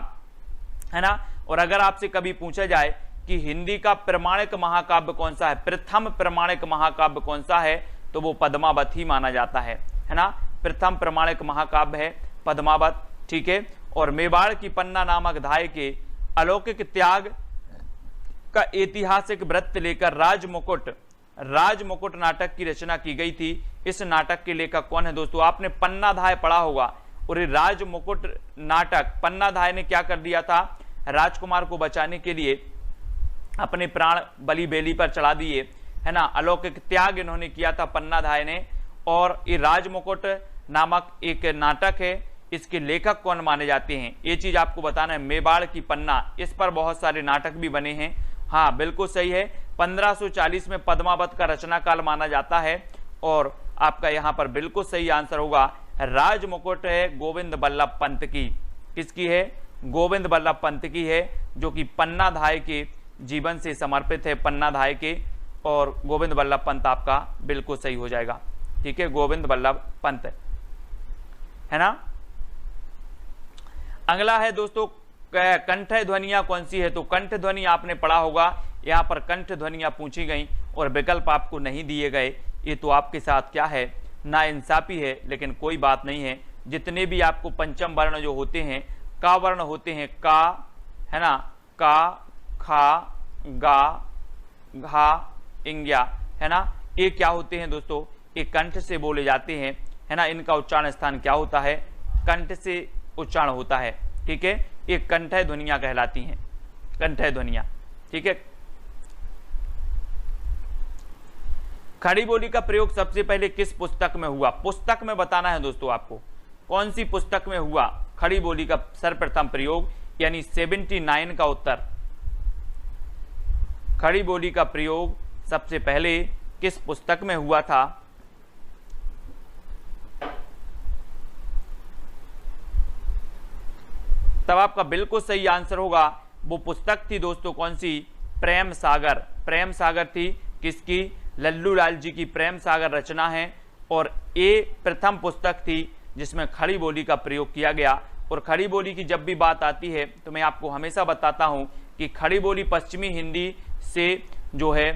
Speaker 1: है ना। और अगर आपसे कभी पूछा जाए कि हिंदी का प्रमाणिक महाकाव्य कौन सा है, प्रथम प्रमाणिक महाकाव्य कौन सा है, तो वो पद्मावत ही माना जाता है ना। प्रथम प्रमाणिक महाकाव्य है पद्मावत, ठीक है। और मेवाड़ की पन्ना नामक धाय के अलौकिक त्याग का ऐतिहासिक वृत्त लेकर राजमुकुट नाटक की रचना की गई थी। इस नाटक के लेखक कौन है दोस्तों? आपने पन्ना धाय पढ़ा होगा। और ये राजमुकुट नाटक, पन्ना धाय ने क्या कर दिया था? राजकुमार को बचाने के लिए अपने प्राण बलि बेली पर चढ़ा दिए, है ना। अलौकिक त्याग इन्होंने किया था पन्ना धाय ने। और ये राजमुकुट नामक एक नाटक है, इसके लेखक कौन माने जाते हैं, ये चीज आपको बताना है। मेवाड़ की पन्ना, इस पर बहुत सारे नाटक भी बने हैं। हाँ बिल्कुल सही है, 1540 में पद्मावत का रचना काल माना जाता है। और आपका यहाँ पर बिल्कुल सही आंसर होगा राजमुकुट है गोविंद बल्लभ पंत की। किसकी है? गोविंद बल्लभ पंत की है, जो कि पन्ना धाय के जीवन से समर्पित है, पन्ना धाय के। और गोविंद बल्लभ पंत आपका बिल्कुल सही हो जाएगा, ठीक है, गोविंद बल्लभ पंत, है ना। अगला है दोस्तों कंठ ध्वनियां कौन सी है? तो कंठ ध्वनि आपने पढ़ा होगा, यहाँ पर कंठ ध्वनियां पूछी गई और विकल्प आपको नहीं दिए गए। ये तो आपके साथ क्या है? नाइंसाफी है, लेकिन कोई बात नहीं है। जितने भी आपको पंचम वर्ण जो होते हैं, का वर्ण होते हैं, का, है ना, का, खा, गा, घा, इंग्या, है ना, ये क्या होते हैं दोस्तों? ये कंठ से बोले जाते हैं, है ना। इनका उच्चारण स्थान क्या होता है? कंठ से उच्चारण होता है, ठीक है। ये कंठ ध्वनियां कहलाती हैं, कंठ ध्वनियां, ठीक है। खड़ी बोली का प्रयोग सबसे पहले किस पुस्तक में हुआ? पुस्तक में बताना है दोस्तों आपको, कौन सी पुस्तक में हुआ खड़ी बोली का सर्वप्रथम प्रयोग, यानी 79 का उत्तर। खड़ी बोली का प्रयोग सबसे पहले किस पुस्तक में हुआ था? तब आपका बिल्कुल सही आंसर होगा, वो पुस्तक थी दोस्तों कौन सी? प्रेम सागर। प्रेम सागर थी किसकी? लल्लू लाल जी की प्रेम सागर रचना है। और ये प्रथम पुस्तक थी जिसमें खड़ी बोली का प्रयोग किया गया। और खड़ी बोली की जब भी बात आती है तो मैं आपको हमेशा बताता हूं कि खड़ी बोली पश्चिमी हिंदी से जो है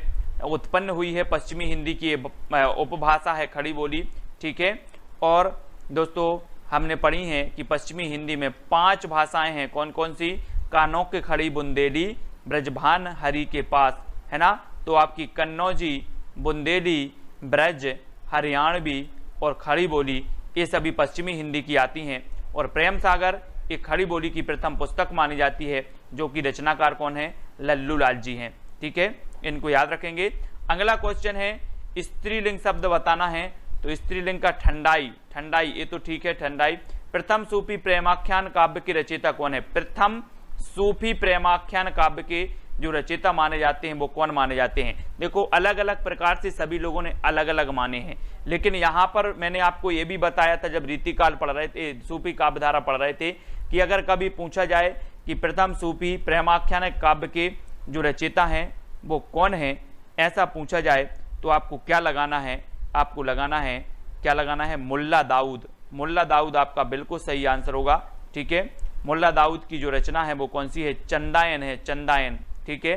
Speaker 1: उत्पन्न हुई है, पश्चिमी हिंदी की उपभाषा है खड़ी बोली, ठीक है। और दोस्तों हमने पढ़ी है कि पश्चिमी हिंदी में 5 भाषाएं हैं, कौन कौन सी? कानों के खड़ी बुंदेली, ब्रजभान हरि के पास, है ना। तो आपकी कन्नौजी, बुंदेली, ब्रज, हरियाणवी और खड़ी बोली, ये सभी पश्चिमी हिंदी की आती हैं। और प्रेम सागर ये खड़ी बोली की प्रथम पुस्तक मानी जाती है, जो कि रचनाकार कौन है? लल्लू लाल जी हैं, ठीक है, इनको याद रखेंगे। अगला क्वेश्चन है स्त्रीलिंग शब्द बताना है। तो स्त्रीलिंग का ठंडाई, ठंडाई ये तो ठीक है, ठंडाई। प्रथम सूफी प्रेमाख्यान काव्य के रचयिता कौन है? प्रथम सूफी प्रेमाख्यान काव्य के जो रचयिता माने जाते हैं वो कौन माने जाते हैं? देखो अलग अलग प्रकार से सभी लोगों ने अलग अलग माने हैं, लेकिन यहाँ पर मैंने आपको ये भी बताया था जब रीतिकाल पढ़ रहे थे, सूफी काव्यधारा पढ़ रहे थे, कि अगर कभी पूछा जाए कि प्रथम सूफी प्रेमाख्यान काव्य के जो रचयिता हैं वो कौन है, ऐसा पूछा जाए तो आपको क्या लगाना है? आपको लगाना है, क्या लगाना है? मुल्ला दाऊद। मुल्ला दाऊद आपका बिल्कुल सही आंसर होगा, ठीक है। मुल्ला दाऊद की जो रचना है वो कौन सी है? चंदायन है, चंदायन, ठीक है।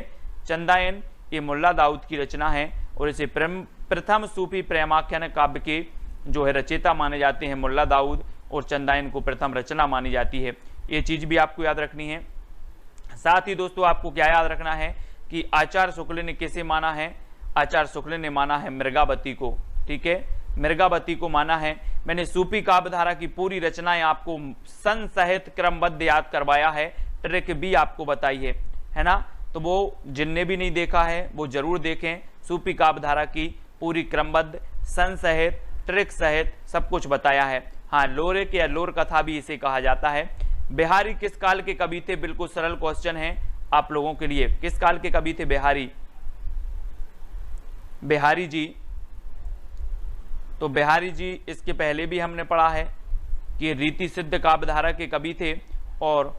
Speaker 1: चंदायन ये मुल्ला दाऊद की रचना है। और इसे प्रथम सूफी प्रेमाख्यान काव्य के जो है रचयिता माने जाते हैं मुल्ला दाऊद, और चंदायन को प्रथम रचना मानी जाती है। ये चीज भी आपको याद रखनी है। साथ ही दोस्तों आपको क्या याद रखना है कि आचार्य शुक्ल ने किसे माना है? आचार्य शुक्ल ने माना है मृगावती को, ठीक है, मृगावती को माना है। मैंने सूफी काव्यधारा की पूरी रचनाएं आपको सन सहित क्रमबद्ध याद करवाया है, ट्रिक भी आपको बताई है ना। तो वो जिनने भी नहीं देखा है वो जरूर देखें, सूफी काव्यधारा की पूरी क्रमबद्ध सन सहित ट्रिक सहित सब कुछ बताया है। हाँ, लोरिक या लोर कथा भी इसे कहा जाता है। बिहारी किस काल के कवि थे? बिल्कुल सरल क्वेश्चन है आप लोगों के लिए। किस काल के कवि थे बिहारी? बिहारी जी, तो बिहारी जी इसके पहले भी हमने पढ़ा है कि रीति सिद्ध काव्यधारा के कवि थे, और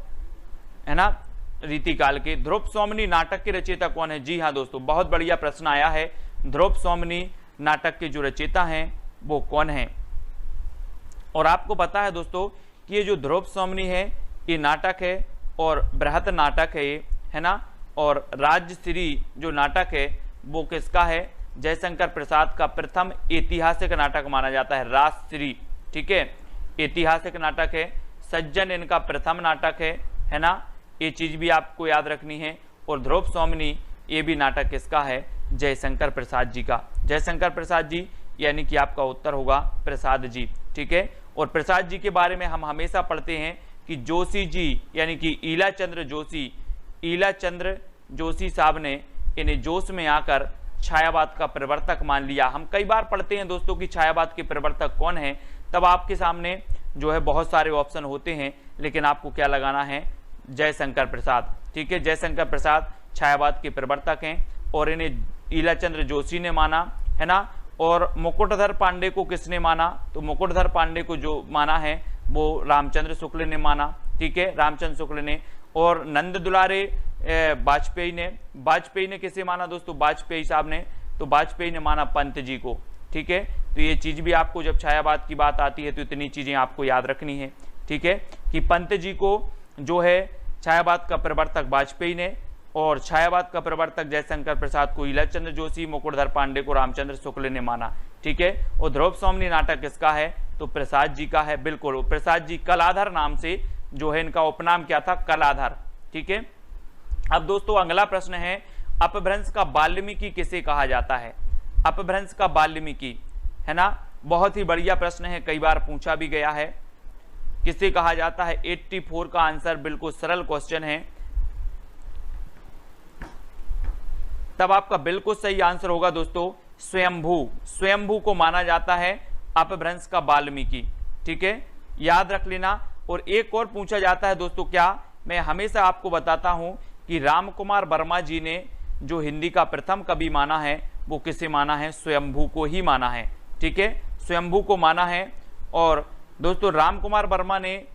Speaker 1: है ना, रीति काल के। ध्रुव सौमनी नाटक के रचयिता कौन है? जी हाँ दोस्तों, बहुत बढ़िया प्रश्न आया है। ध्रुव सौमनी नाटक के जो रचयिता हैं वो कौन है? और आपको पता है दोस्तों कि ये जो ध्रुव सौमनी है ये नाटक है और बृहत नाटक है ये, है ना। और राजश्री जो नाटक है वो किसका है? जयशंकर प्रसाद का प्रथम ऐतिहासिक नाटक माना जाता है, राजश्री। ठीक है, ऐतिहासिक नाटक है। सज्जन इनका प्रथम नाटक है ना। ये चीज भी आपको याद रखनी है। और ध्रुव सौमनी ये भी नाटक किसका है? जयशंकर प्रसाद जी का। जयशंकर प्रसाद जी यानी कि आपका उत्तर होगा प्रसाद जी। ठीक है, और प्रसाद जी के बारे में हम हमेशा पढ़ते हैं कि जोशी जी यानी कि ईला चंद्र जोशी साहब ने इन्हें जोश में आकर छायावाद का प्रवर्तक मान लिया। हम कई बार पढ़ते हैं दोस्तों कि छायावाद के प्रवर्तक कौन है, तब आपके सामने जो है बहुत सारे ऑप्शन होते हैं, लेकिन आपको क्या लगाना है? जयशंकर प्रसाद। ठीक है, जयशंकर प्रसाद छायावाद के प्रवर्तक हैं और इन्हें ईलाचंद्र जोशी ने माना, है ना। और मुकुटधर पांडे को किसने माना? तो मुकुटधर पांडे को जो माना है वो रामचंद्र शुक्ल ने माना। ठीक है, रामचंद्र शुक्ल ने। और नंद दुलारे वाजपेयी ने किसे माना दोस्तों? वाजपेयी साहब ने। तो वाजपेयी ने माना पंत जी को। ठीक है, तो ये चीज भी आपको जब छायावाद की बात आती है तो इतनी चीजें आपको याद रखनी है। ठीक है, कि पंत जी को जो है छायावाद का प्रवर्तक वाजपेयी ने, और छायावाद का प्रवर्तक जयशंकर प्रसाद को ईलाचंद्र जोशी, मुकुटधर पांडे को रामचंद्र शुक्ल ने माना। ठीक है, और ध्रुव सौमनी नाटक किसका है? तो प्रसाद जी का है। बिल्कुल, प्रसाद जी कलाधर नाम से जो है इनका उपनाम क्या था? कलाधर। ठीक है, अब दोस्तों अगला प्रश्न है, अपभ्रंश का वाल्मीकि किसे कहा जाता है? अपभ्रंश का वाल्मीकि, है ना। बहुत ही बढ़िया प्रश्न है, कई बार पूछा भी गया है। किसे कहा जाता है? 84 का आंसर, बिल्कुल सरल क्वेश्चन है। तब आपका बिल्कुल सही आंसर होगा दोस्तों स्वयंभू। स्वयंभू को माना जाता है अपभ्रंश का वाल्मीकि। ठीक है, याद रख लेना। और एक और पूछा जाता है दोस्तों, क्या मैं हमेशा आपको बताता हूं कि राम कुमार वर्मा जी ने जो हिंदी का प्रथम कवि माना है वो किसे माना है? स्वयंभू को ही माना है। ठीक है, स्वयंभू को माना है। और दोस्तों राम कुमार वर्मा ने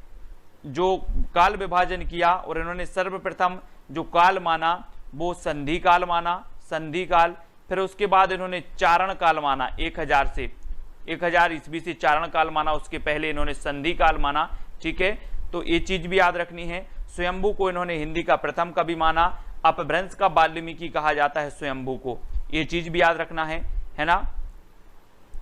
Speaker 1: जो काल विभाजन किया और इन्होंने सर्वप्रथम जो काल माना वो संधि काल माना, संधि काल। फिर उसके बाद इन्होंने चारण काल माना, 1000 ईस्वी से चारण काल माना, उसके पहले इन्होंने संधि काल माना। ठीक है, तो ये चीज भी याद रखनी है। स्वयंभू को इन्होंने हिंदी का प्रथम कवि माना, अपभ्रंश का वाल्मीकि कहा जाता है स्वयंभू को। ये चीज भी याद रखना है ना,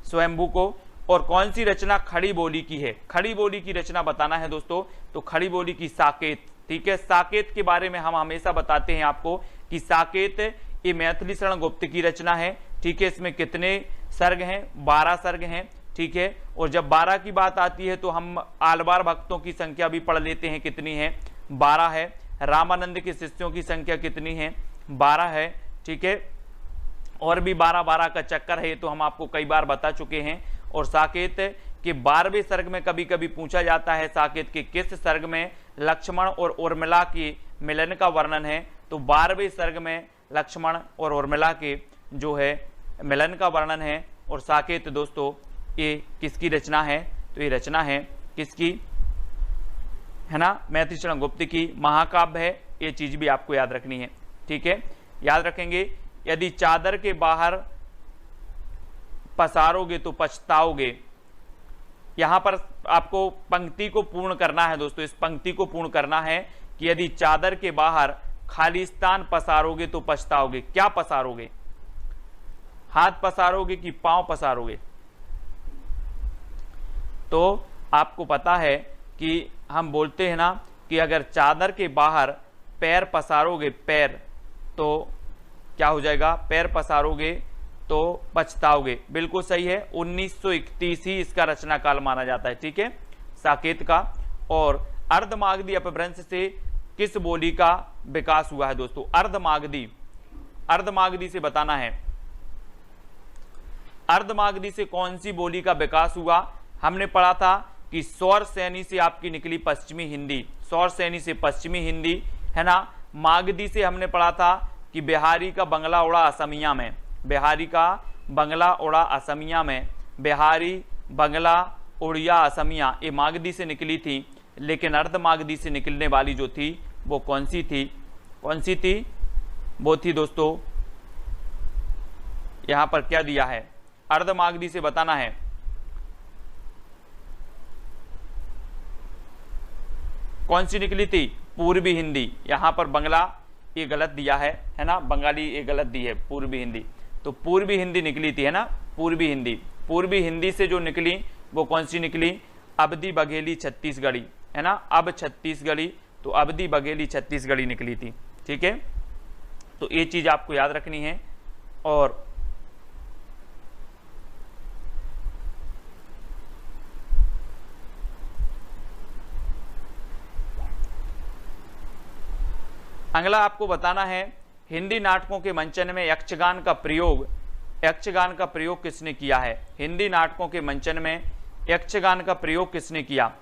Speaker 1: स्वयंभू को। और कौन सी रचना खड़ी बोली की है? खड़ी बोली की रचना बताना है दोस्तों, तो खड़ी बोली की साकेत। ठीक है, साकेत के बारे में हम हमेशा बताते हैं आपको कि साकेत ये मैथिली शरण गुप्त की रचना है। ठीक है, इसमें कितने सर्ग हैं? 12 सर्ग हैं। ठीक है, और जब 12 की बात आती है तो हम आलवार भक्तों की संख्या भी पढ़ लेते हैं, कितनी है? 12 है। रामानंद के शिष्यों की संख्या कितनी है? 12 है। ठीक है, और भी 12 का चक्कर है, तो हम आपको कई बार बता चुके हैं। और साकेत के 12वें सर्ग में कभी कभी पूछा जाता है साकेत के किस सर्ग में लक्ष्मण और उर्मिला के मिलन का वर्णन है? तो 12वें सर्ग में लक्ष्मण और उर्मिला के जो है मिलन का वर्णन है। और साकेत दोस्तों ये किसकी रचना है? तो ये रचना है किसकी? है ना, मैथिली शरण गुप्त की महाकाव्य है। ये चीज भी आपको याद रखनी है। ठीक है, याद रखेंगे। यदि चादर के बाहर पसारोगे तो पछताओगे। यहां पर आपको पंक्ति को पूर्ण करना है दोस्तों, इस पंक्ति को पूर्ण करना है कि यदि चादर के बाहर खालिस्तान पसारोगे तो पछताओगे। क्या पसारोगे? हाथ पसारोगे कि पांव पसारोगे? तो आपको पता है कि हम बोलते हैं ना कि अगर चादर के बाहर पैर पसारोगे, पैर, तो क्या हो जाएगा? पैर पसारोगे तो पछताओगे। बिल्कुल सही है। 1931 ही इसका रचना काल माना जाता है। ठीक है, साकेत का। और अर्धमागधी अपभ्रंश से किस बोली का विकास हुआ है दोस्तों? अर्धमागधी से बताना है। अर्धमागधी से कौन सी बोली का विकास हुआ? हमने पढ़ा था कि सौर सैनी से आपकी निकली पश्चिमी हिंदी, सौर सैनी से पश्चिमी हिंदी, है ना। मागधी से हमने पढ़ा था कि बिहारी का बंगला उड़ा असमिया में, बिहारी का बंगला उड़ा असमिया में, बिहारी बंगला उड़िया असमिया, ये मागधी से निकली थी। लेकिन अर्धमागधी से निकलने वाली जो थी वो कौन सी थी? कौन सी थी? वो थी दोस्तों, यहां पर क्या दिया है, अर्धमागधी से बताना है। कौन सी निकली थी? पूर्वी हिंदी। यहां पर बंगला ये गलत दिया है ना, बंगाली ये गलत दी है, पूर्वी हिंदी। तो पूर्वी हिंदी निकली थी, है ना, पूर्वी हिंदी। पूर्वी हिंदी से जो निकली वो कौन सी निकली? अवधी बघेली छत्तीसगढ़ी, है ना, अब छत्तीसगढ़ी, तो अवधी बघेली छत्तीसगढ़ी निकली थी। ठीक है, तो ये चीज आपको याद रखनी है। और अगला आपको बताना है, हिंदी नाटकों के मंचन में यक्षगान का प्रयोग, यक्षगान का प्रयोग किसने किया है? हिंदी नाटकों के मंचन में यक्षगान का प्रयोग किसने किया?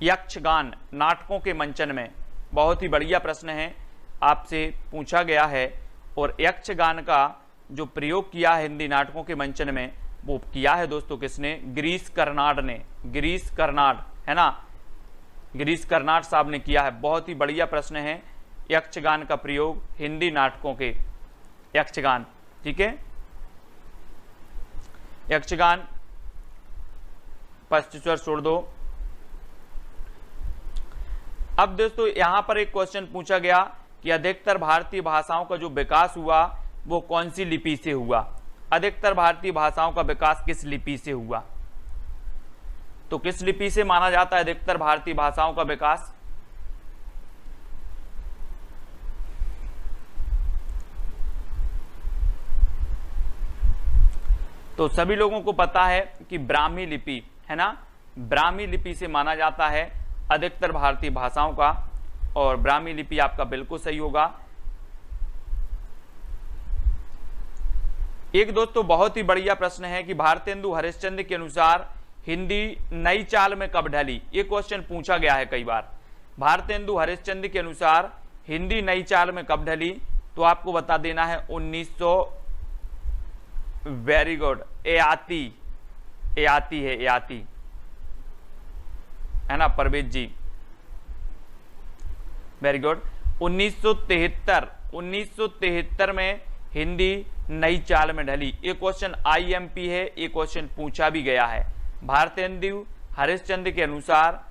Speaker 1: यक्षगान नाटकों के मंचन में, बहुत ही बढ़िया प्रश्न है, आपसे पूछा गया है। और यक्षगान का जो प्रयोग किया है हिंदी नाटकों के मंचन में, वो किया है दोस्तों किसने? गिरीश कर्नाड ने, गिरीश कर्नाड, है ना, गिरीश कर्नाड साहब ने किया है। बहुत ही बढ़िया प्रश्न है, यक्षगान का प्रयोग हिंदी नाटकों के, यक्षगान, ठीक है, यक्षगान फर्स्ट स्वर छोड़ दो। अब दोस्तों यहां पर एक क्वेश्चन पूछा गया कि अधिकतर भारतीय भाषाओं का जो विकास हुआ वो कौन सी लिपि से हुआ? अधिकतर भारतीय भाषाओं का विकास किस लिपि से हुआ? तो किस लिपि से माना जाता है अधिकतर भारतीय भाषाओं का विकास? तो सभी लोगों को पता है कि ब्राह्मी लिपि, है ना, ब्राह्मी लिपि से माना जाता है अधिकतर भारतीय भाषाओं का। और ब्राह्मी लिपि आपका बिल्कुल सही होगा। एक दोस्तों बहुत ही बढ़िया प्रश्न है कि भारतेंदु हरिश्चंद्र के अनुसार हिंदी नई चाल में कब ढली? ये क्वेश्चन पूछा गया है कई बार। भारतेंदु हरिश्चंद्र के अनुसार हिंदी नई चाल में कब ढली? तो आपको बता देना है 1900। वेरी गुड, ए आती है ना परवेज जी, वेरी गुड। 1973 में हिंदी नई चाल में ढली। ये क्वेश्चन आईएमपी है, ये क्वेश्चन पूछा भी गया है। भारतेंदु हरिश्चंद्र के अनुसार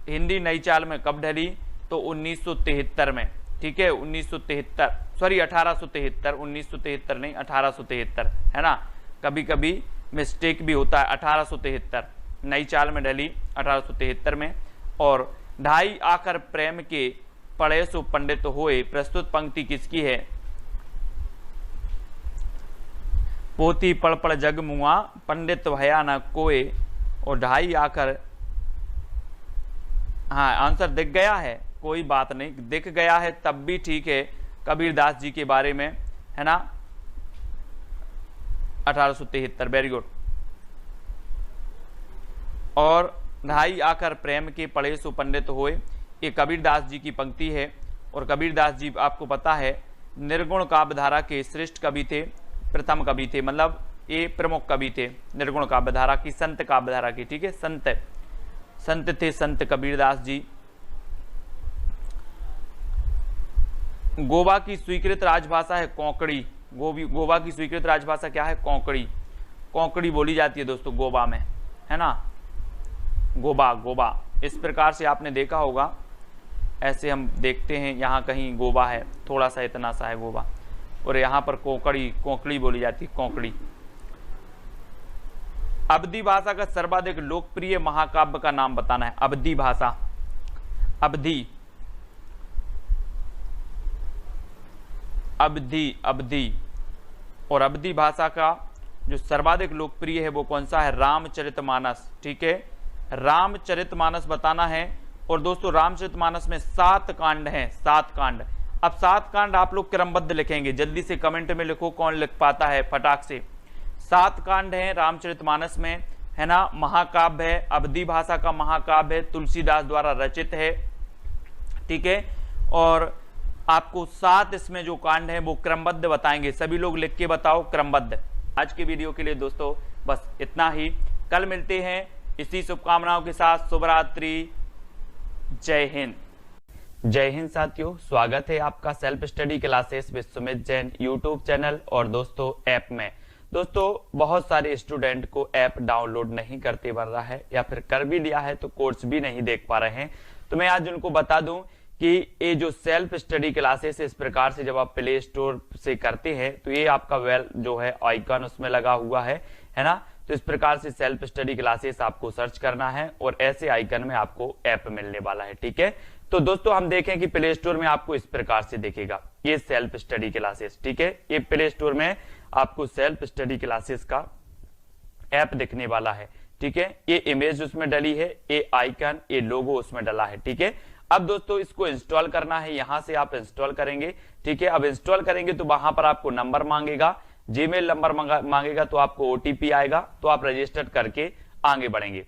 Speaker 1: हिंदी नई चाल में कब ढली? तो 1973 में, ठीक है, 1973, सॉरी 1873, 1973 नहीं 1873, है ना, कभी कभी मिस्टेक भी होता है। 1873 नई चाल में ढली, 1873 में। और ढाई आकर प्रेम के पढ़े सो पंडित होए, प्रस्तुत पंक्ति किसकी है? पोती पढ़ पढ़ जग मुआ, पंडित भया न कोय। और ढाई आकर, हाँ आंसर दिख गया है, कोई बात नहीं, दिख गया है तब भी ठीक है, कबीरदास जी के बारे में, है ना, 1873, वेरी गुड। और ढाई आकर प्रेम के पढ़े सो पंडित होए, ये कबीरदास जी की पंक्ति है। और कबीरदास जी आपको पता है निर्गुण काव्यधारा के श्रेष्ठ कवि थे, प्रथम कवि थे, मतलब ये प्रमुख कवि थे निर्गुण काव्यधारा की, संत काव्यधारा की, ठीक है, संत थे संत कबीरदास जी। गोवा की स्वीकृत राजभाषा है कोंकणी। गोवा की स्वीकृत राजभाषा क्या है? कोंकणी। कोंकणी बोली जाती है दोस्तों गोवा में, है ना, गोवा। इस प्रकार से आपने देखा होगा, ऐसे हम देखते हैं यहाँ कहीं गोवा है, थोड़ा सा इतना सा है गोवा, और यहाँ पर कोंकणी बोली जाती है, कोंकणी। अवधी भाषा का सर्वाधिक लोकप्रिय महाकाव्य का नाम बताना है। अवधी भाषा, अवधी और अवधी भाषा का जो सर्वाधिक लोकप्रिय है वो कौन सा है? रामचरितमानस, ठीक है, रामचरितमानस बताना है। और दोस्तों रामचरितमानस में 7 कांड हैं, 7 कांड। अब 7 कांड आप लोग क्रमबद्ध लिखेंगे, जल्दी से कमेंट में लिखो कौन लिख पाता है फटाक से। 7 कांड हैं रामचरितमानस में, है ना। महाकाव्य है, अवधी भाषा का महाकाव्य है, तुलसीदास द्वारा रचित है, ठीक है। और आपको 7 इसमें जो कांड है वो क्रमबद्ध बताएंगे। सभी लोग लिख के बताओ क्रमबद्ध। आज के वीडियो के लिए दोस्तों बस इतना ही। कल मिलते हैं इसी शुभकामनाओं के साथ। शुभ रात्रि, जय हिंद। जय हिंद साथियों, स्वागत है आपका self study classes with Sumit Jain YouTube channel और दोस्तों ऐप में। दोस्तों बहुत सारे स्टूडेंट को ऐप डाउनलोड नहीं करते बन रहा है, या फिर कर भी लिया है तो कोर्स भी नहीं देख पा रहे हैं। तो मैं आज उनको बता दूं कि ये जो सेल्फ स्टडी क्लासेस इस प्रकार से जब आप प्ले स्टोर से करते हैं तो ये आपका वेल जो है आइकन उसमें लगा हुआ है ना। तो इस प्रकार से सेल्फ स्टडी क्लासेस आपको सर्च करना है और ऐसे आइकन में आपको ऐप मिलने वाला है, ठीक है। तो दोस्तों हम देखें कि प्ले स्टोर में आपको इस प्रकार से दिखेगा ये सेल्फ स्टडी क्लासेस, ठीक है। ये प्ले स्टोर में आपको सेल्फ स्टडी क्लासेस का ऐप दिखने वाला है, ठीक है। ये इमेज उसमें डली है, ये आइकन, ये लोगो उसमें डला है, ठीक है। अब दोस्तों इसको इंस्टॉल करना है, यहां से आप इंस्टॉल करेंगे, ठीक है। अब इंस्टॉल करेंगे तो वहां पर आपको नंबर मांगेगा, जीमेल नंबर मांगेगा, तो आपको ओटीपी आएगा, तो आप रजिस्टर करके आगे बढ़ेंगे।